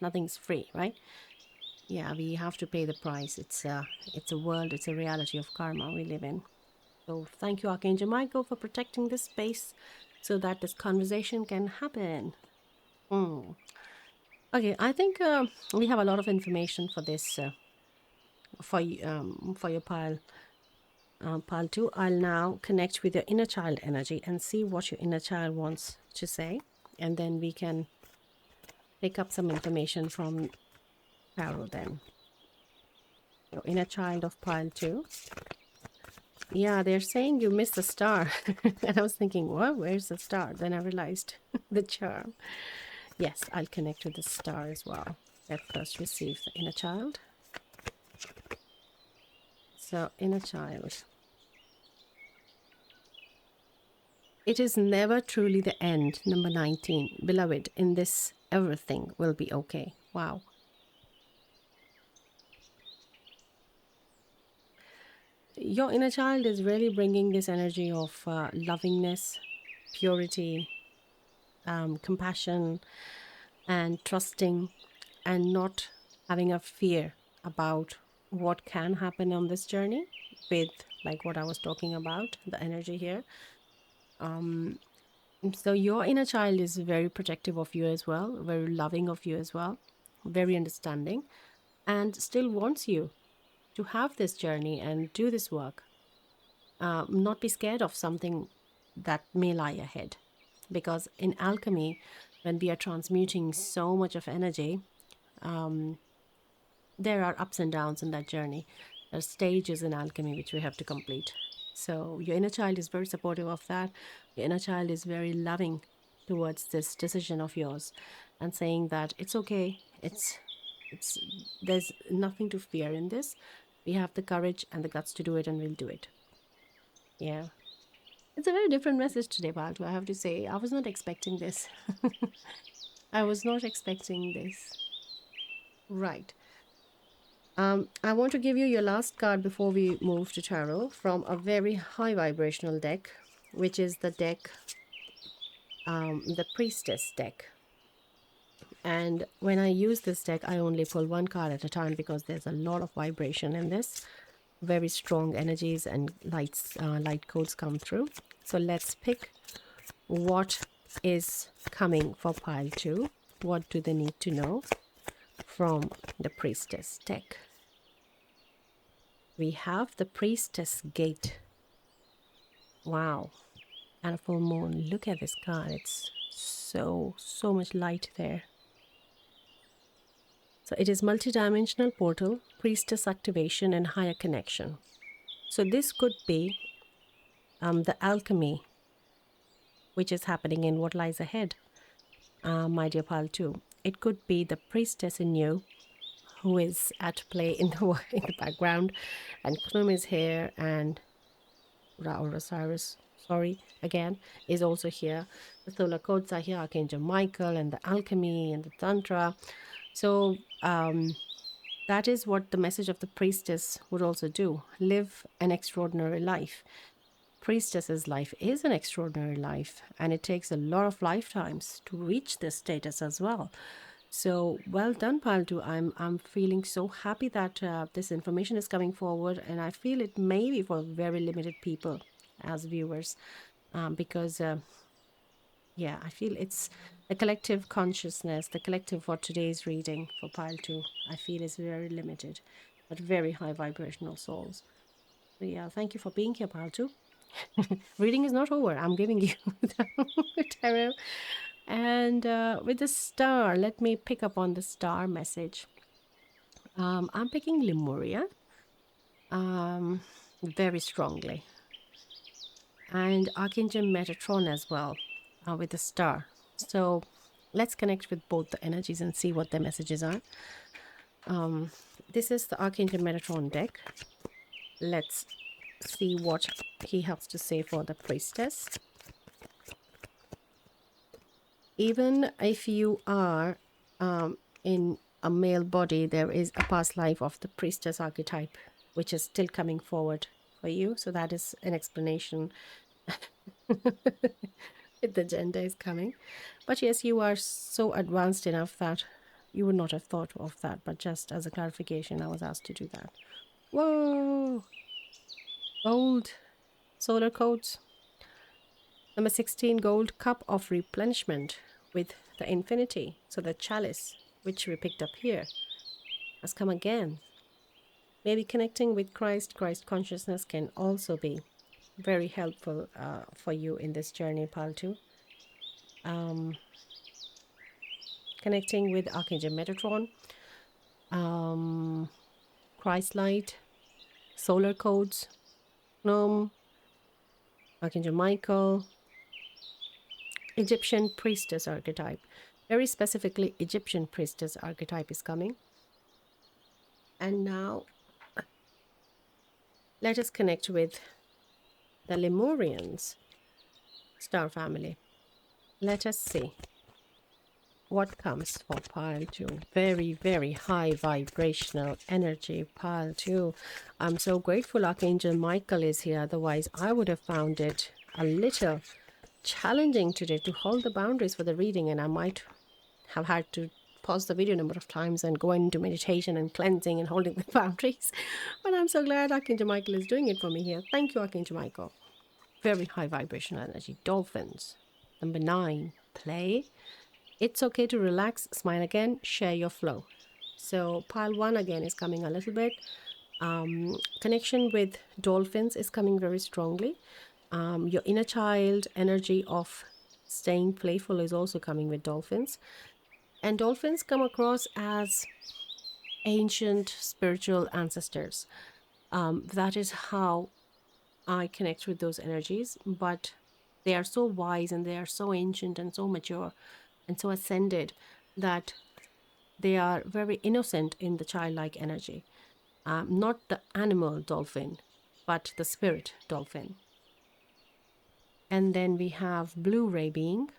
nothing's free, right? Yeah, we have to pay the price. It's a world, it's a reality of karma we live in. So thank you, Archangel Michael, for protecting this space so that this conversation can happen. Okay, I think we have a lot of information for this for your pile 2. I'll now connect with your inner child energy and see what your inner child wants to say, and then we can pick up some information from tarot. Then your inner child of pile 2. Yeah, they're saying you missed the star. And I was thinking, what? Where's the star? Then I realized the charm. Yes, I'll connect with the star as well. Let's first receive the inner child. So, inner child. It is never truly the end. Number 19. Beloved, in this, everything will be okay. Wow. Your inner child is really bringing this energy of lovingness, purity, compassion, and trusting, and not having a fear about what can happen on this journey, with like what I was talking about, the energy here. So your inner child is very protective of you as well, very loving of you as well, very understanding, and still wants you to have this journey and do this work. Not be scared of something that may lie ahead, because in alchemy, when we are transmuting so much of energy, there are ups and downs in that journey. There are stages in alchemy which we have to complete. So your inner child is very supportive of that. Your inner child is very loving towards this decision of yours and saying that it's okay. It's there's nothing to fear in this. We have the courage and the guts to do it, and we'll do it. Yeah. It's a very different message today, Baltu, I have to say. I was not expecting this. I was not expecting this. Right. I want to give you your last card before we move to tarot from a very high vibrational deck, which is the deck, the Priestess deck. And when I use this deck, I only pull one card at a time because there's a lot of vibration in this. Very strong energies and light codes come through. So let's pick what is coming for pile 2. What do they need to know from the Priestess deck? We have the Priestess Gate. Wow. And a full moon. Look at this card. It's so much light there. So it is multidimensional portal, priestess activation, and higher connection. So this could be the alchemy which is happening in what lies ahead, my dear pal too. It could be the priestess in you who is at play in the background, and Knum is here, and Osiris, sorry, again, is also here. The solar codes are here, Archangel Michael, and the alchemy and the tantra. So that is what the message of the priestess would also do. Live an extraordinary life. Priestess's life is an extraordinary life, and it takes a lot of lifetimes to reach this status as well. So well done, Paltu. I'm feeling so happy that this information is coming forward, and I feel it may be for very limited people as viewers, because yeah, I feel it's the collective consciousness, the collective for today's reading for pile 2, I feel is very limited, but very high vibrational souls. So yeah, thank you for being here, pile 2. Reading is not over. I'm giving you the tarot. And with the star, let me pick up on the star message. I'm picking Lemuria very strongly. And Archangel Metatron as well with the star. So let's connect with both the energies and see what their messages are. This is the Archangel Metatron deck. Let's see what he has to say for the priestess. Even if you are in a male body, there is a past life of the priestess archetype, which is still coming forward for you. So that is an explanation. The gender is coming. But yes, you are so advanced enough that you would not have thought of that. But just as a clarification, I was asked to do that. Whoa! Gold. Solar codes. Number 16, gold cup of replenishment with the infinity. So the chalice, which we picked up here, has come again. Maybe connecting with Christ consciousness can also be very helpful for you in this journey, Paltu. Connecting with Archangel Metatron, Christ light, solar codes, Gnome, Archangel Michael, Egyptian priestess archetype. Very specifically, Egyptian priestess archetype is coming. And now, let us connect with the Lemurians star family. Let us see what comes for pile 2. Very, very high vibrational energy, pile 2. I'm so grateful Archangel Michael is here. Otherwise, I would have found it a little challenging today to hold the boundaries for the reading, and I might have had to pause the video a number of times and go into meditation and cleansing and holding the boundaries. But I'm so glad Archangel Michael is doing it for me here. Thank you, Archangel Michael. Very high vibrational energy. Dolphins. Number 9, play. It's okay to relax, smile again, share your flow. So pile 1 again is coming a little bit. Connection with dolphins is coming very strongly. Your inner child energy of staying playful is also coming with dolphins. And dolphins come across as ancient spiritual ancestors. That is how I connect with those energies. But they are so wise and they are so ancient and so mature and so ascended that they are very innocent in the childlike energy. Not the animal dolphin, but the spirit dolphin. And then we have blue ray being,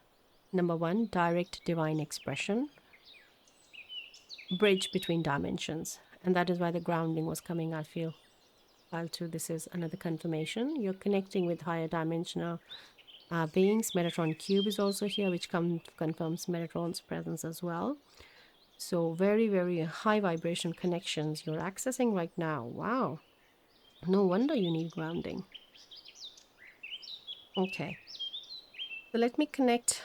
number 1, direct divine expression, bridge between dimensions. And that is why the grounding was coming, I feel. Pile 2, this is another confirmation. You're connecting with higher dimensional beings. Metatron cube is also here, which confirms Metatron's presence as well. So very, very high vibration connections you're accessing right now. Wow. No wonder you need grounding. Okay. So let me connect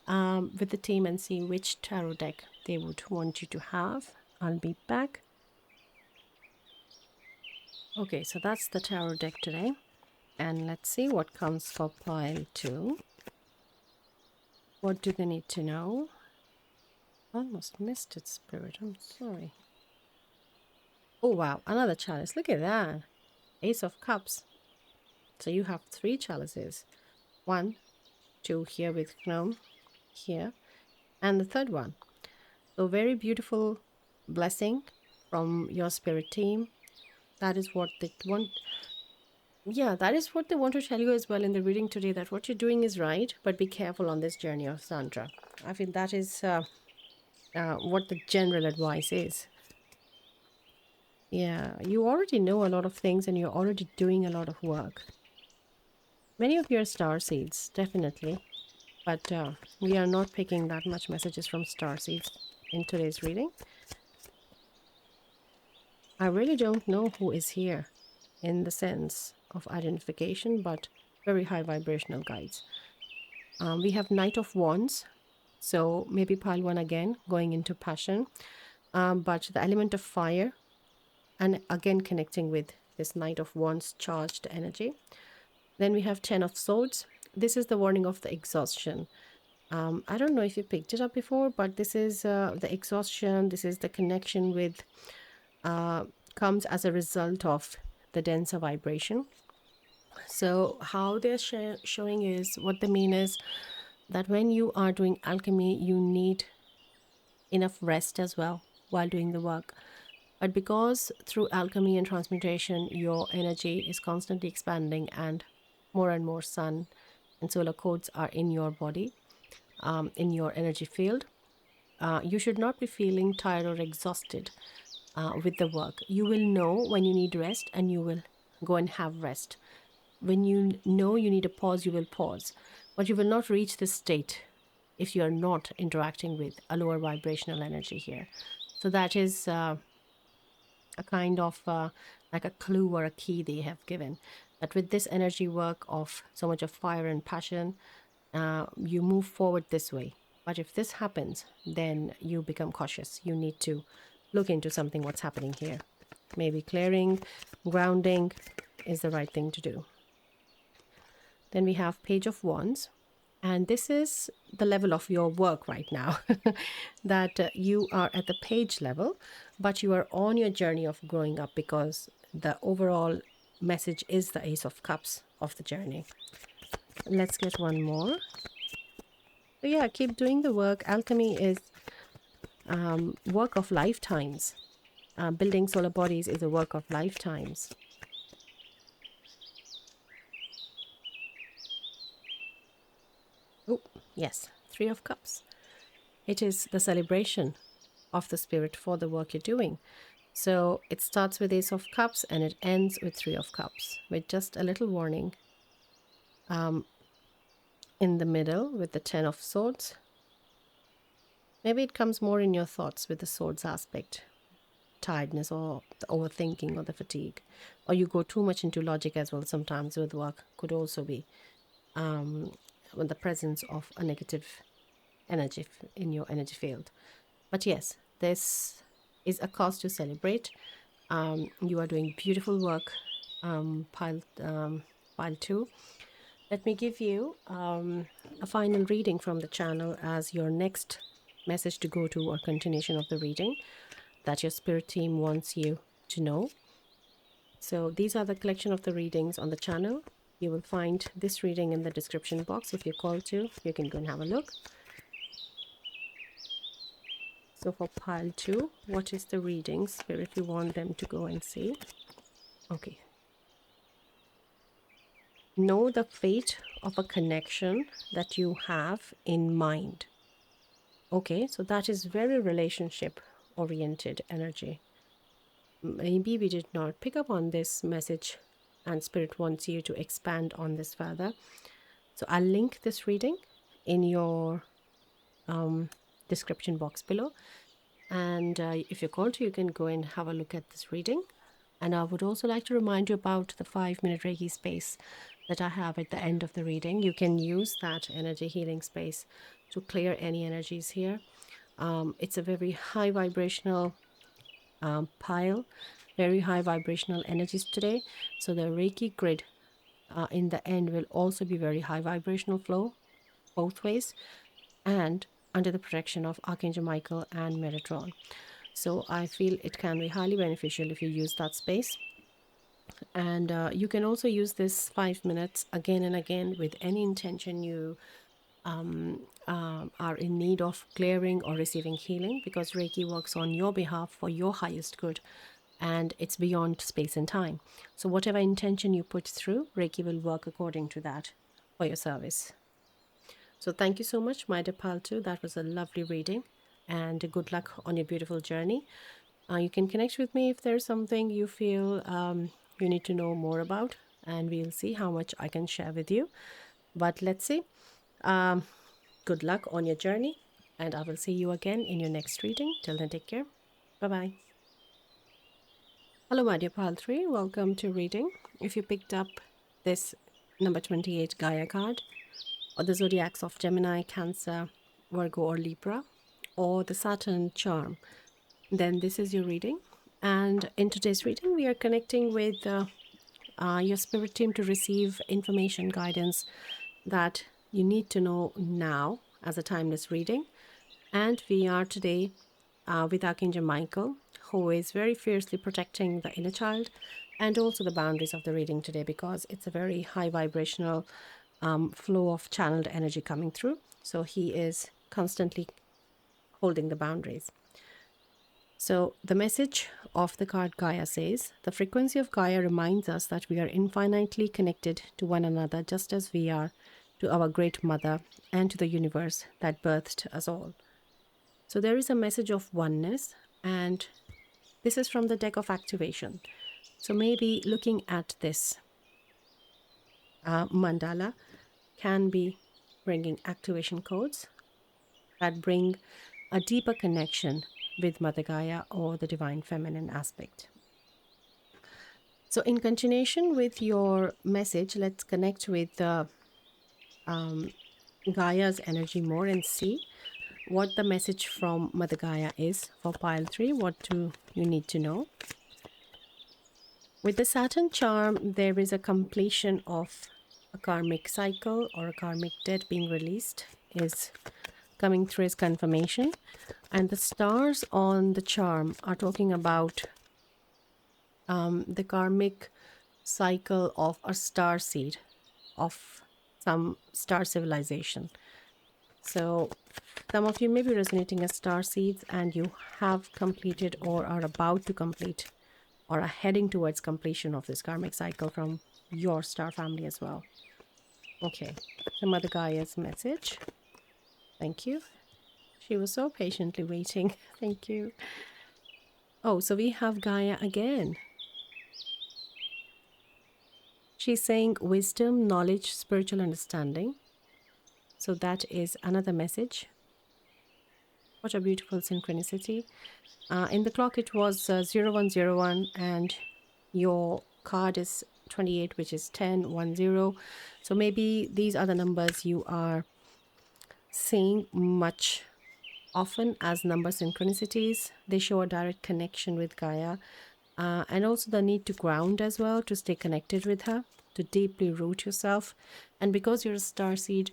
with the team and see which tarot deck they would want you to have. I'll be back. Okay, so that's the tarot deck today. And let's see what comes for pile 2. What do they need to know? Almost missed it, Spirit. I'm sorry. Oh, wow. Another chalice. Look at that. Ace of Cups. So you have 3 chalices. 1, 2 here with gnome here. And the third one. So very beautiful blessing from your spirit team. That is what they want. Yeah, that is what they want to tell you as well in the reading today, that what you're doing is right, but be careful on this journey of Sandra. I feel that is what the general advice is. Yeah, you already know a lot of things and you're already doing a lot of work. Many of your star seeds, definitely. But we are not picking that much messages from star seeds in today's reading. I really don't know who is here in the sense of identification, but very high vibrational guides. We have Knight of Wands, so maybe pile 1 again, going into passion, but the element of fire, and again connecting with this Knight of Wands charged energy. Then we have 10 of Swords. This is the warning of the exhaustion. I don't know if you picked it up before, but this is the exhaustion. This is the connection with, comes as a result of the denser vibration. So how they're showing is, what they mean is that when you are doing alchemy, you need enough rest as well while doing the work. But because through alchemy and transmutation, your energy is constantly expanding and more sun and solar codes are in your body, in your energy field, you should not be feeling tired or exhausted with the work. You will know when you need rest and you will go and have rest. When you know you need a pause, you will pause. But you will not reach this state if you are not interacting with a lower vibrational energy here. So that is a kind of like a clue or a key they have given. That with this energy work of so much of fire and passion, you move forward this way. But if this happens, then you become cautious. You need to look into something, what's happening here. Maybe clearing, grounding is the right thing to do. Then we have Page of Wands. And this is the level of your work right now, that you are at the page level, but you are on your journey of growing up, because the overall message is the Ace of Cups of the journey. Let's get one more. So yeah, keep doing the work. Alchemy is work of lifetimes. Building solar bodies is a work of lifetimes. Oh, yes, 3 of Cups. It is the celebration of the spirit for the work you're doing. So it starts with Ace of Cups and it ends with 3 of Cups, with just a little warning in the middle with the 10 of Swords. Maybe it comes more in your thoughts with the Swords aspect, tiredness or the overthinking or the fatigue, or you go too much into logic as well sometimes with work. Could also be with the presence of a negative energy in your energy field. But yes, this is a cause to celebrate. You are doing beautiful work, pile 2. Let me give you a final reading from the channel as your next message to go to, or continuation of the reading that your spirit team wants you to know. So these are the collection of the readings on the channel. You will find this reading in the description box. If you call to, you can go and have a look. So for pile 2, what is the reading, Spirit, you want them to go and see? Okay. Know the fate of a connection that you have in mind. Okay, so that is very relationship oriented energy. Maybe we did not pick up on this message and Spirit wants you to expand on this further. So I'll link this reading in your description box below. And if you're called to, you can go and have a look at this reading. And I would also like to remind you about the 5-minute Reiki space that I have at the end of the reading. You can use that energy healing space to clear any energies here. It's a very high vibrational pile, very high vibrational energies today. So the Reiki grid in the end will also be very high vibrational flow both ways and under the protection of Archangel Michael and Metatron. So I feel it can be highly beneficial if you use that space. And you can also use this 5 minutes again and again with any intention you are in need of clearing or receiving healing, because Reiki works on your behalf for your highest good and it's beyond space and time. So whatever intention you put through, Reiki will work according to that for your service. So thank you so much, my dear Paltu. That was a lovely reading and good luck on your beautiful journey. You can connect with me if there's something you feel you need to know more about, and we'll see how much I can share with you. But let's see. Good luck on your journey, and I will see you again in your next reading. Till then, take care. Bye-bye. Hello, my dear Pal 3. Welcome to reading. If you picked up this number 28 Gaia card, or the zodiacs of Gemini, Cancer, Virgo, or Libra, or the Saturn charm, then this is your reading. And in today's reading, we are connecting with your spirit team to receive information guidance that you need to know now as a timeless reading. And we are today with Archangel Michael, who is very fiercely protecting the inner child and also the boundaries of the reading today, because it's a very high vibrational flow of channeled energy coming through. So he is constantly holding the boundaries. So the message of the card Gaia says, the frequency of Gaia reminds us that we are infinitely connected to one another, just as we are to our great mother and to the universe that birthed us all. So there is a message of oneness, and this is from the deck of activation. So maybe looking at this mandala can be bringing activation codes that bring a deeper connection with Mother Gaia or the divine feminine aspect. So in continuation with your message, let's connect with Gaia's energy more and see what the message from Mother Gaia is for pile 3. What do you need to know? With the Saturn charm, there is a completion of a karmic cycle or a karmic debt being released is coming through as confirmation. And the stars on the charm are talking about the karmic cycle of a star seed, of some star civilization. So some of you may be resonating as star seeds, and you have completed or are about to complete or are heading towards completion of this karmic cycle from your star family as well. Okay, so Mother Gaia's message. Thank you. She was so patiently waiting. Thank you. Oh, so we have Gaia again. She's saying wisdom, knowledge, spiritual understanding. So that is another message. What a beautiful synchronicity. In the clock, it was 0101, and your card is 28, which is 1010. So maybe these are the numbers you are seeing much often as number synchronicities. They show a direct connection with Gaia, and also the need to ground as well, to stay connected with her, to deeply root yourself. And because you're a starseed,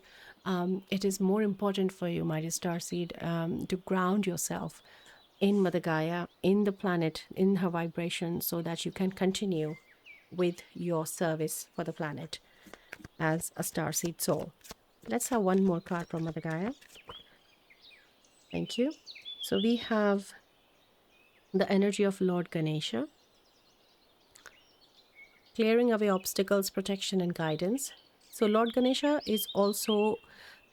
it is more important for you, my dear starseed, to ground yourself in Mother Gaia, in the planet, in her vibration, so that you can continue with your service for the planet as a starseed soul. Let's have one more card from Mother Gaia. Thank you. So we have the energy of Lord Ganesha, clearing away obstacles, protection, and guidance. So Lord Ganesha is also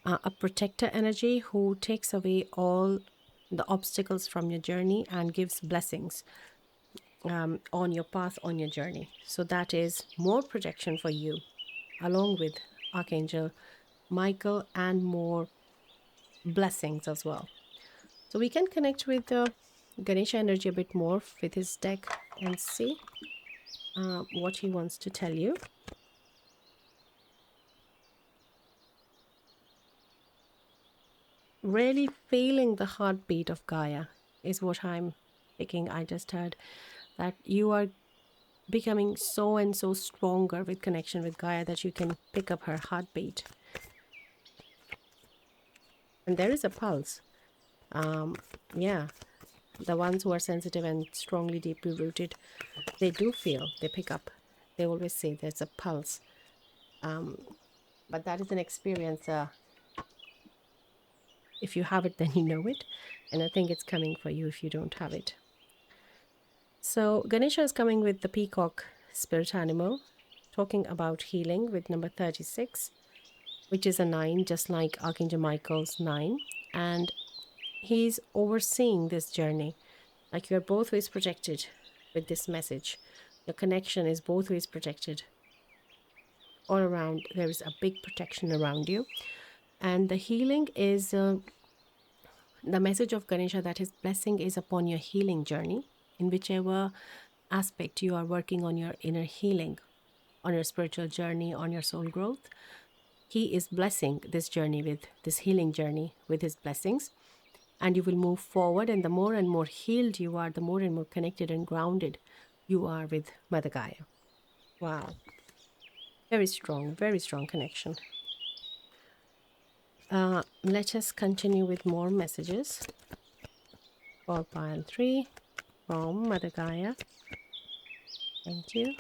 a protector energy who takes away all the obstacles from your journey and gives blessings on your path, on your journey. So that is more protection for you, along with Archangel Michael, and more blessings as well. So we can connect with the Ganesha energy a bit more with his deck and see what he wants to tell you. Really feeling the heartbeat of Gaia is what I'm thinking. I just heard that you are becoming so and so stronger with connection with Gaia that you can pick up her heartbeat. And there is a pulse. Yeah, the ones who are sensitive and strongly, deeply rooted, they do feel, they pick up. They always say there's a pulse. But that is an experience. If you have it, then you know it. And I think it's coming for you if you don't have it. So Ganesha is coming with the peacock spirit animal, talking about healing with number 36, which is a 9, just like Archangel Michael's 9. And he's overseeing this journey. Like you're both ways protected with this message. The connection is both ways protected. All around, there is a big protection around you. And the healing is the message of Ganesha, that his blessing is upon your healing journey, in whichever aspect you are working on your inner healing, on your spiritual journey, on your soul growth. He is blessing this journey, with this healing journey, with his blessings. And you will move forward. And the more and more healed you are, the more and more connected and grounded you are with Mother Gaia. Wow. Very strong connection. Let us continue with more messages for pile 3 from Mother Gaia. Thank you.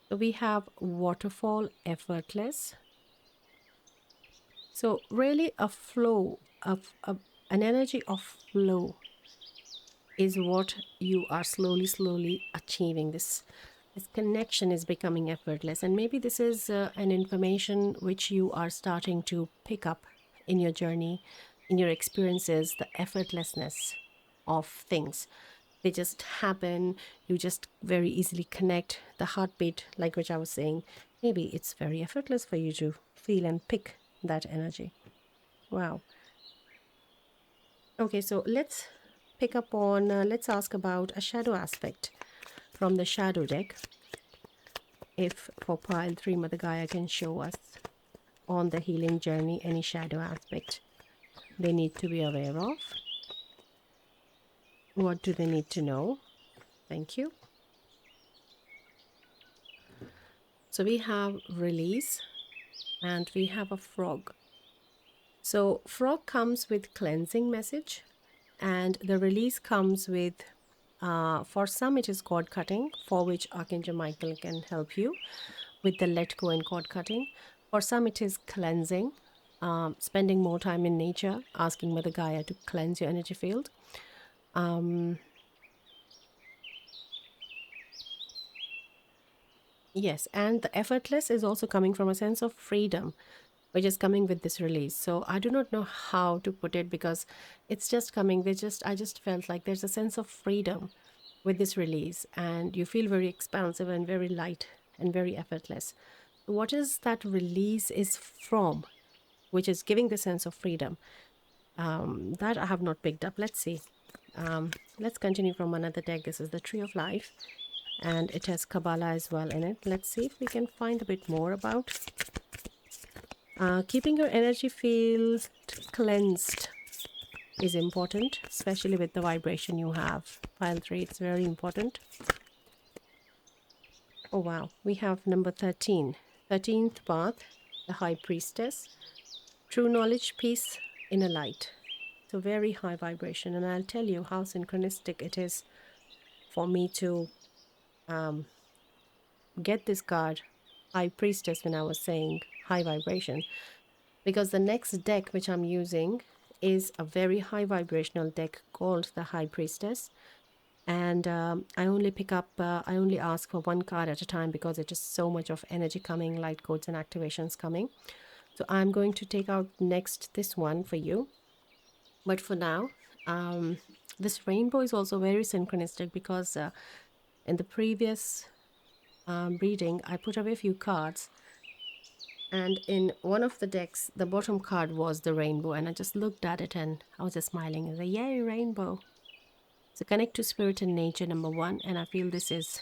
So we have waterfall effortless. So really a flow of an energy of flow is what you are slowly achieving. This connection is becoming effortless, and maybe this is an information which you are starting to pick up in your journey, in your experiences, the effortlessness of things. They just happen. You just very easily connect. The heartbeat, like which I was saying, maybe it's very effortless for you to feel and pick that energy. Wow. Okay, so let's pick up on, let's ask about a shadow aspect from the shadow deck. If for pile 3, Mother Gaia can show us on the healing journey any shadow aspect they need to be aware of. What do they need to know? Thank you. So we have release, and we have a frog. So frog comes with cleansing message, and the release comes with, for some it is cord cutting, for which Archangel Michael can help you with the let go and cord cutting. For some it is cleansing, spending more time in nature, asking Mother Gaia to cleanse your energy field. Yes, and the effortless is also coming from a sense of freedom, which is coming with this release. So I do not know how to put it, because it's just coming. I just felt like there's a sense of freedom with this release, and you feel very expansive and very light and very effortless. What is that release is from, which is giving the sense of freedom? That I have not picked up. Let's see. Let's continue from another deck. This is the Tree of Life, and it has Kabbalah as well in it. Let's see if we can find a bit more about keeping your energy field cleansed is important, especially with the vibration you have. Pile 3, it's very important. Oh wow, we have number 13. 13th path, the High Priestess. True knowledge, peace, inner light. So very high vibration, and I'll tell you how synchronistic it is for me to get this card, High Priestess, when I was saying high vibration, because the next deck which I'm using is a very high vibrational deck called the High Priestess. And I only I only ask for one card at a time because it is so much of energy coming, light codes and activations coming. So I'm going to take out next this one for you. But for now, this rainbow is also very synchronistic because in the previous reading, I put away a few cards. And in one of the decks, the bottom card was the rainbow. And I just looked at it and I was just smiling and said, yay, rainbow. So connect to spirit and nature, number 1. And I feel this is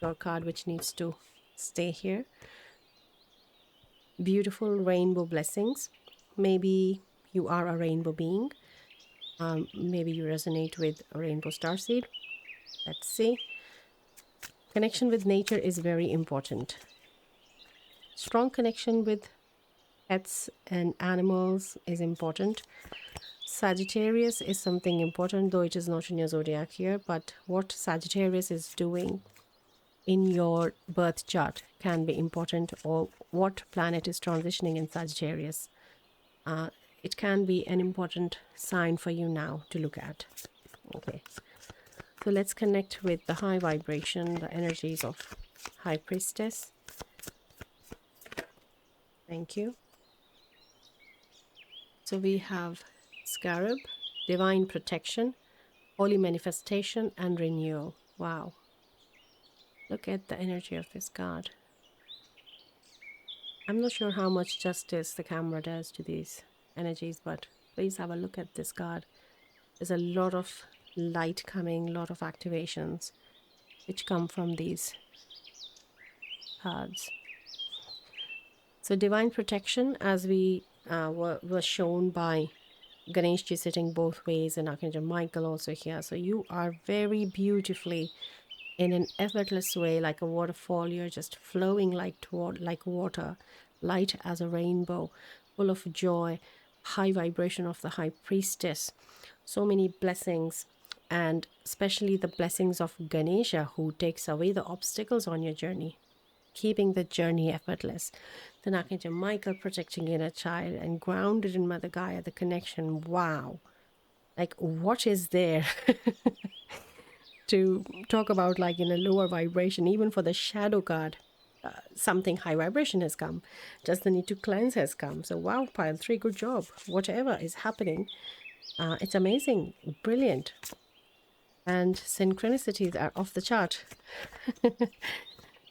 your card which needs to stay here. Beautiful rainbow blessings. Maybe you are a rainbow being. Maybe you resonate with a rainbow starseed. Let's see. Connection with nature is very important. Strong connection with pets and animals is important. Sagittarius is something important, though it is not in your zodiac here, but what Sagittarius is doing in your birth chart can be important, or what planet is transitioning in Sagittarius. It can be an important sign for you now to look at. Okay, so let's connect with the high vibration, the energies of High Priestess. Thank you. So we have Scarab, Divine Protection, Holy Manifestation, and Renewal. Wow. Look at the energy of this card. I'm not sure how much justice the camera does to these energies, but please have a look at this card. There's a lot of light coming, a lot of activations which come from these cards. So divine protection, as we were shown by Ganeshji sitting both ways and Archangel Michael also here. So you are very beautifully, in an effortless way, like a waterfall. You're just flowing like water, light as a rainbow, full of joy, high vibration of the High Priestess. So many blessings, and especially the blessings of Ganesha, who takes away the obstacles on your journey, keeping the journey effortless. Then Archangel Michael protecting inner child, and grounded in Mother Gaia, the connection. Wow. Like, what is there to talk about, like in a lower vibration? Even for the shadow card, something high vibration has come. Just the need to cleanse has come. So wow, pile 3, good job. Whatever is happening, it's amazing, brilliant. And synchronicities are off the chart.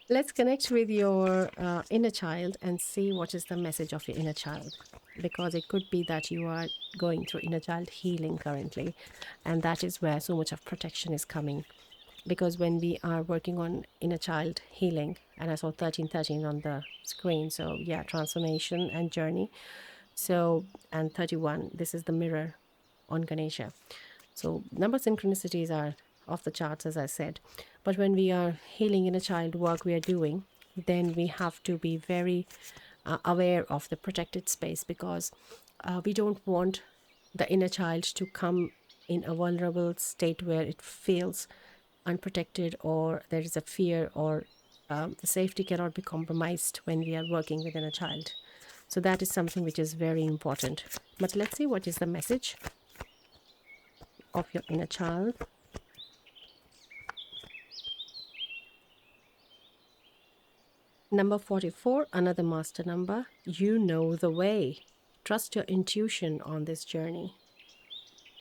Let's connect with your inner child and see what is the message of your inner child, because it could be that you are going through inner child healing currently, and that is where so much of protection is coming. Because when we are working on inner child healing, and I saw 1313 on the screen, so yeah, transformation and journey. So, and 31, this is the mirror on Ganesha. So number synchronicities are off the charts, as I said. But when we are healing inner child work we are doing, then we have to be very aware of the protected space, because we don't want the inner child to come in a vulnerable state where it feels unprotected, or there is a fear, or the safety cannot be compromised when we are working with inner child. So that is something which is very important. But let's see what is the message of your inner child. Number 44, another master number. You know the way. Trust your intuition on this journey.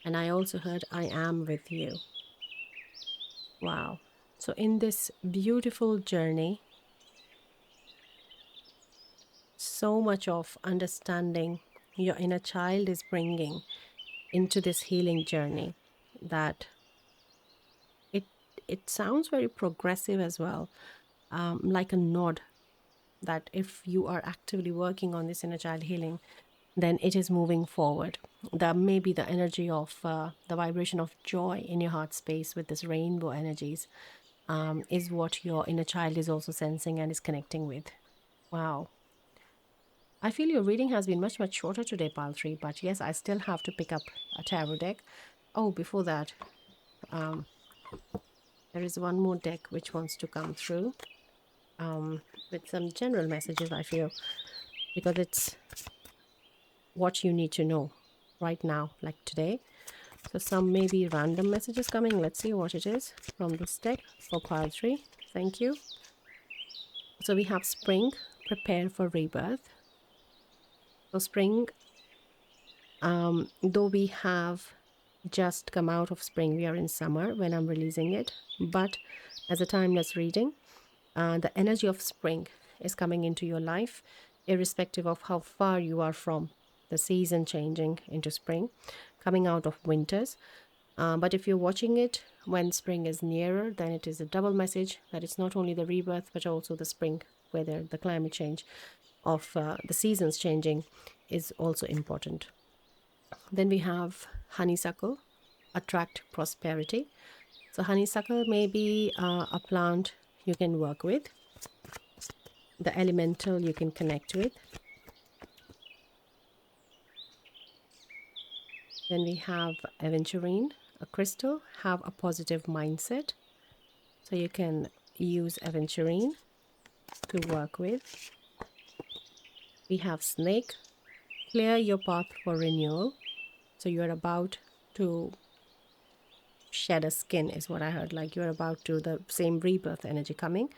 And I also heard, I am with you. Wow. So in this beautiful journey, so much of understanding your inner child is bringing into this healing journey, that it sounds very progressive as well, like a nod, that if you are actively working on this inner child healing, then it is moving forward. There may be the energy of the vibration of joy in your heart space with this rainbow energies, is what your inner child is also sensing and is connecting with. Wow. I feel your reading has been much shorter today, Pile 3, but yes, I still have to pick up a tarot deck. Oh, before that, there is one more deck which wants to come through. with some general messages, I feel, because it's what you need to know right now, like today. So some maybe random messages coming. Let's see what it is from this deck for pile 3. Thank you. So we have spring, prepare for rebirth. So spring, though we have just come out of spring, we are in summer when I'm releasing it, but as a timeless reading, the energy of spring is coming into your life, irrespective of how far you are from the season changing into spring, coming out of winters. But if you're watching it when spring is nearer, then it is a double message that it's not only the rebirth, but also the spring, whether the climate change of the seasons changing is also important. Then we have honeysuckle, attract prosperity. So honeysuckle may be a plant you can work with, the elemental you can connect with. Then we have aventurine, a crystal, have a positive mindset. So you can use aventurine to work with. We have snake, clear your path for renewal. So you're about to shed a skin is what I heard, like you're about to, the same rebirth energy coming.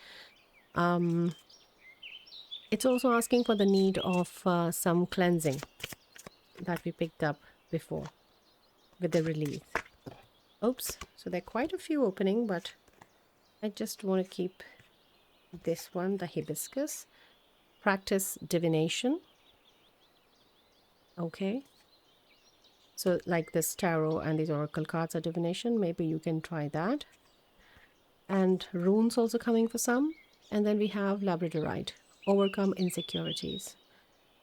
It's also asking for the need of some cleansing that we picked up before with the release. Oops, so there are quite a few opening, but I just want to keep this one, the hibiscus. Practice divination. Okay. So like this tarot and these oracle cards are divination. Maybe you can try that. And runes also coming for some. And then we have labradorite, overcome insecurities.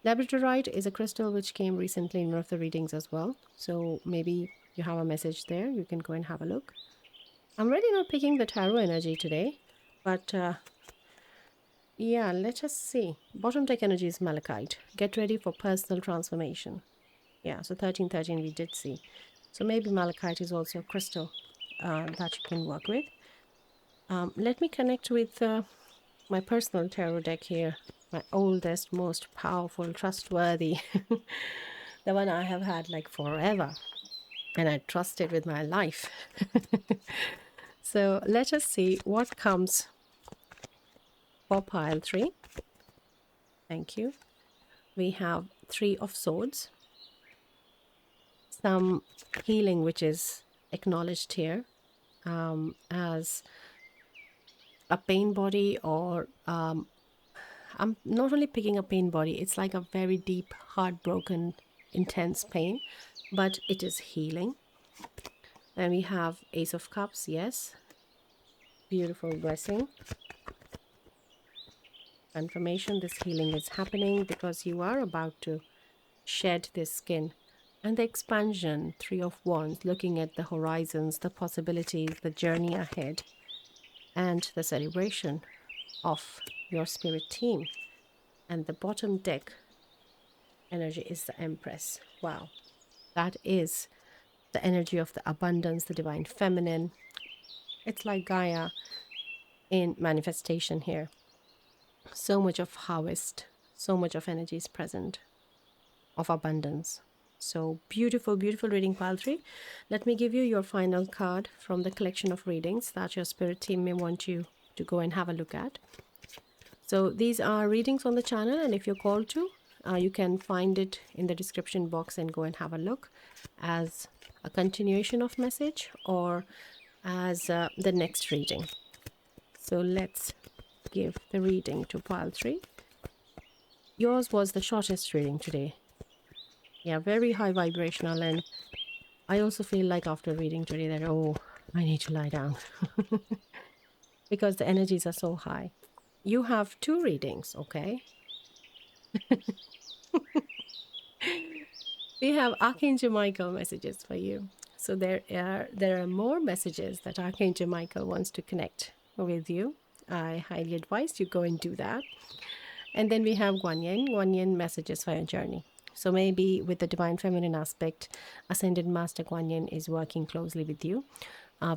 Labradorite is a crystal which came recently in one of the readings as well. So maybe you have a message there. You can go and have a look. I'm really not picking the tarot energy today, but yeah, let us see. Bottom deck energy is malachite. Get ready for personal transformation. Yeah, so 1313 we did see. So maybe malachite is also a crystal that you can work with. Let me connect with my personal tarot deck here. My oldest, most powerful, trustworthy. The one I have had like forever. And I trust it with my life. So let us see what comes for pile 3. Thank you. We have 3 of swords. Some healing which is acknowledged here as a pain body, or I'm not only picking a pain body, it's like a very deep, heartbroken, intense pain, but it is healing. And we have Ace of Cups, yes. Beautiful blessing. Confirmation, this healing is happening because you are about to shed this skin. And the expansion, 3 of Wands, looking at the horizons, the possibilities, the journey ahead, and the celebration of your spirit team. And the bottom deck energy is the Empress. Wow, that is the energy of the abundance, the divine feminine. It's like Gaia in manifestation here. So much of harvest, so much of energy is present, of abundance. So beautiful, beautiful reading, pile 3. Let me give you your final card from the collection of readings that your spirit team may want you to go and have a look at. So these are readings on the channel, and if you're called to, you can find it in the description box and go and have a look as a continuation of message or as the next reading. So let's give the reading to pile 3. Yours was the shortest reading today. Yeah, very high vibrational, and I also feel like after reading today that, oh, I need to lie down because the energies are so high. You have 2 readings, okay? We have Archangel Michael messages for you. So there are more messages that Archangel Michael wants to connect with you. I highly advise you go and do that. And then we have Guan Yin messages for your journey. So maybe with the divine feminine aspect, Ascended Master Guan Yin is working closely with you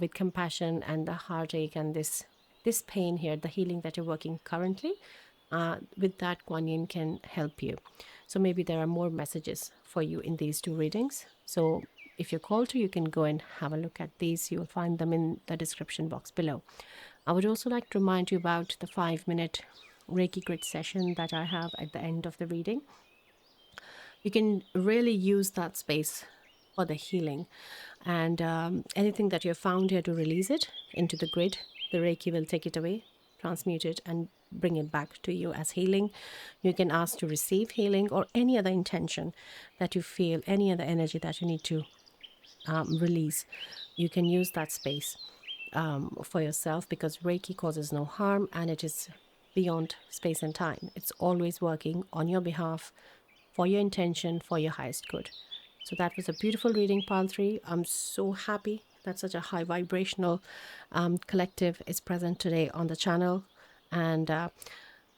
with compassion and the heartache and this this pain here, the healing that you're working currently, with that Kuan Yin can help you. So maybe there are more messages for you in these two readings. So if you're called to, you can go and have a look at these. You'll find them in the description box below. I would also like to remind you about the 5-minute Reiki grid session that I have at the end of the reading. You can really use that space for the healing, and anything that you've found here, to release it into the grid. The Reiki will take it away, transmute it, and bring it back to you as healing. You can ask to receive healing, or any other intention that you feel, any other energy that you need to release. You can use that space for yourself, because Reiki causes no harm, and it is beyond space and time. It's always working on your behalf, for your intention, for your highest good. So that was a beautiful reading, Pile 3. I'm so happy that such a high vibrational collective is present today on the channel. And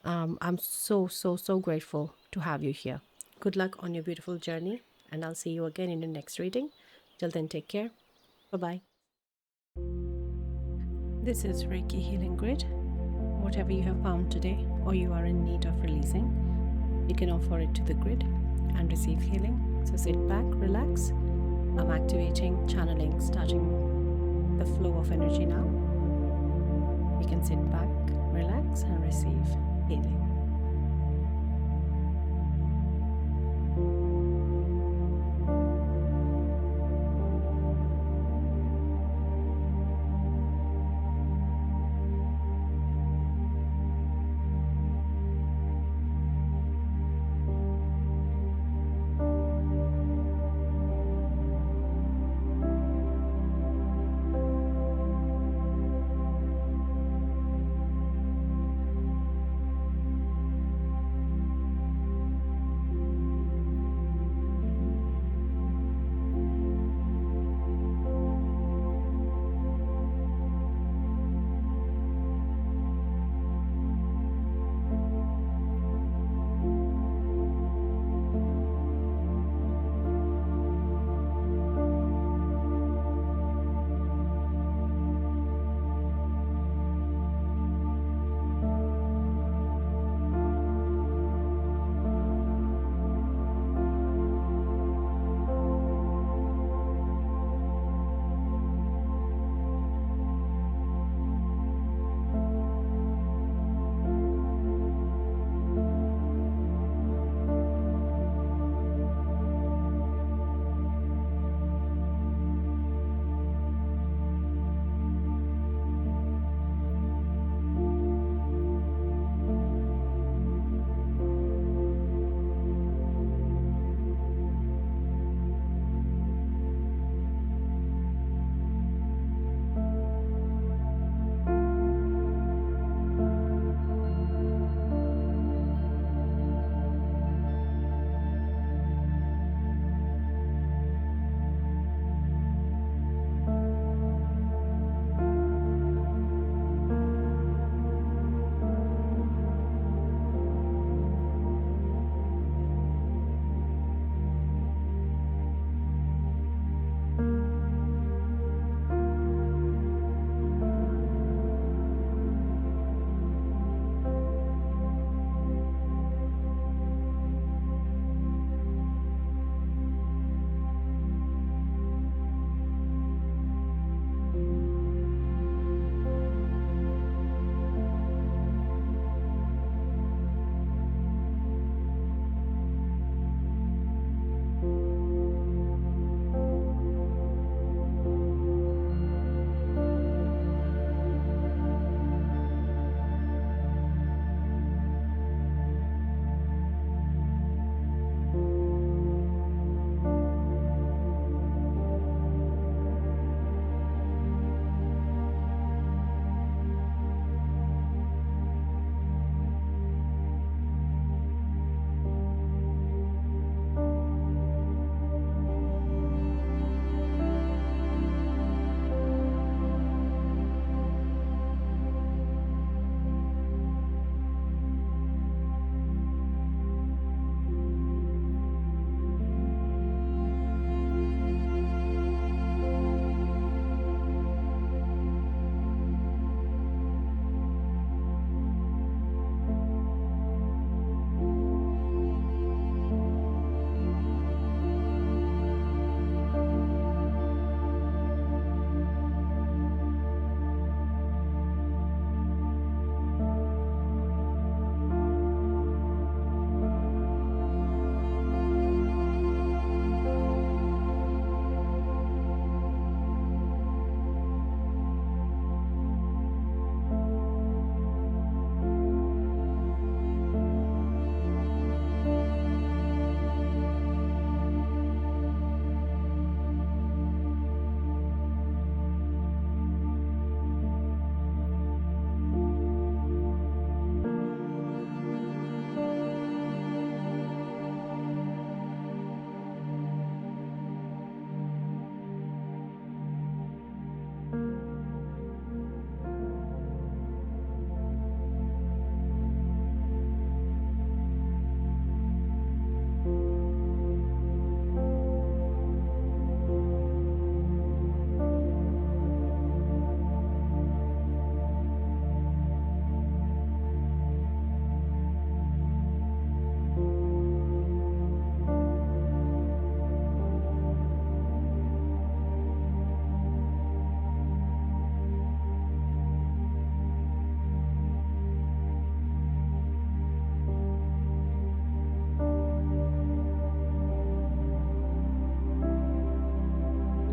I'm so grateful to have you here. Good luck on your beautiful journey. And I'll see you again in the next reading. Till then, take care. Bye-bye. This is Reiki Healing Grid. Whatever you have found today, or you are in need of releasing, you can offer it to the grid and receive healing. So sit back, relax. I'm activating, channeling, starting the flow of energy now. You can sit back, relax, and receive healing.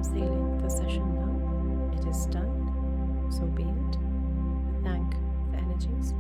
I'm sealing the session now. It is done. So be it. Thank the energies.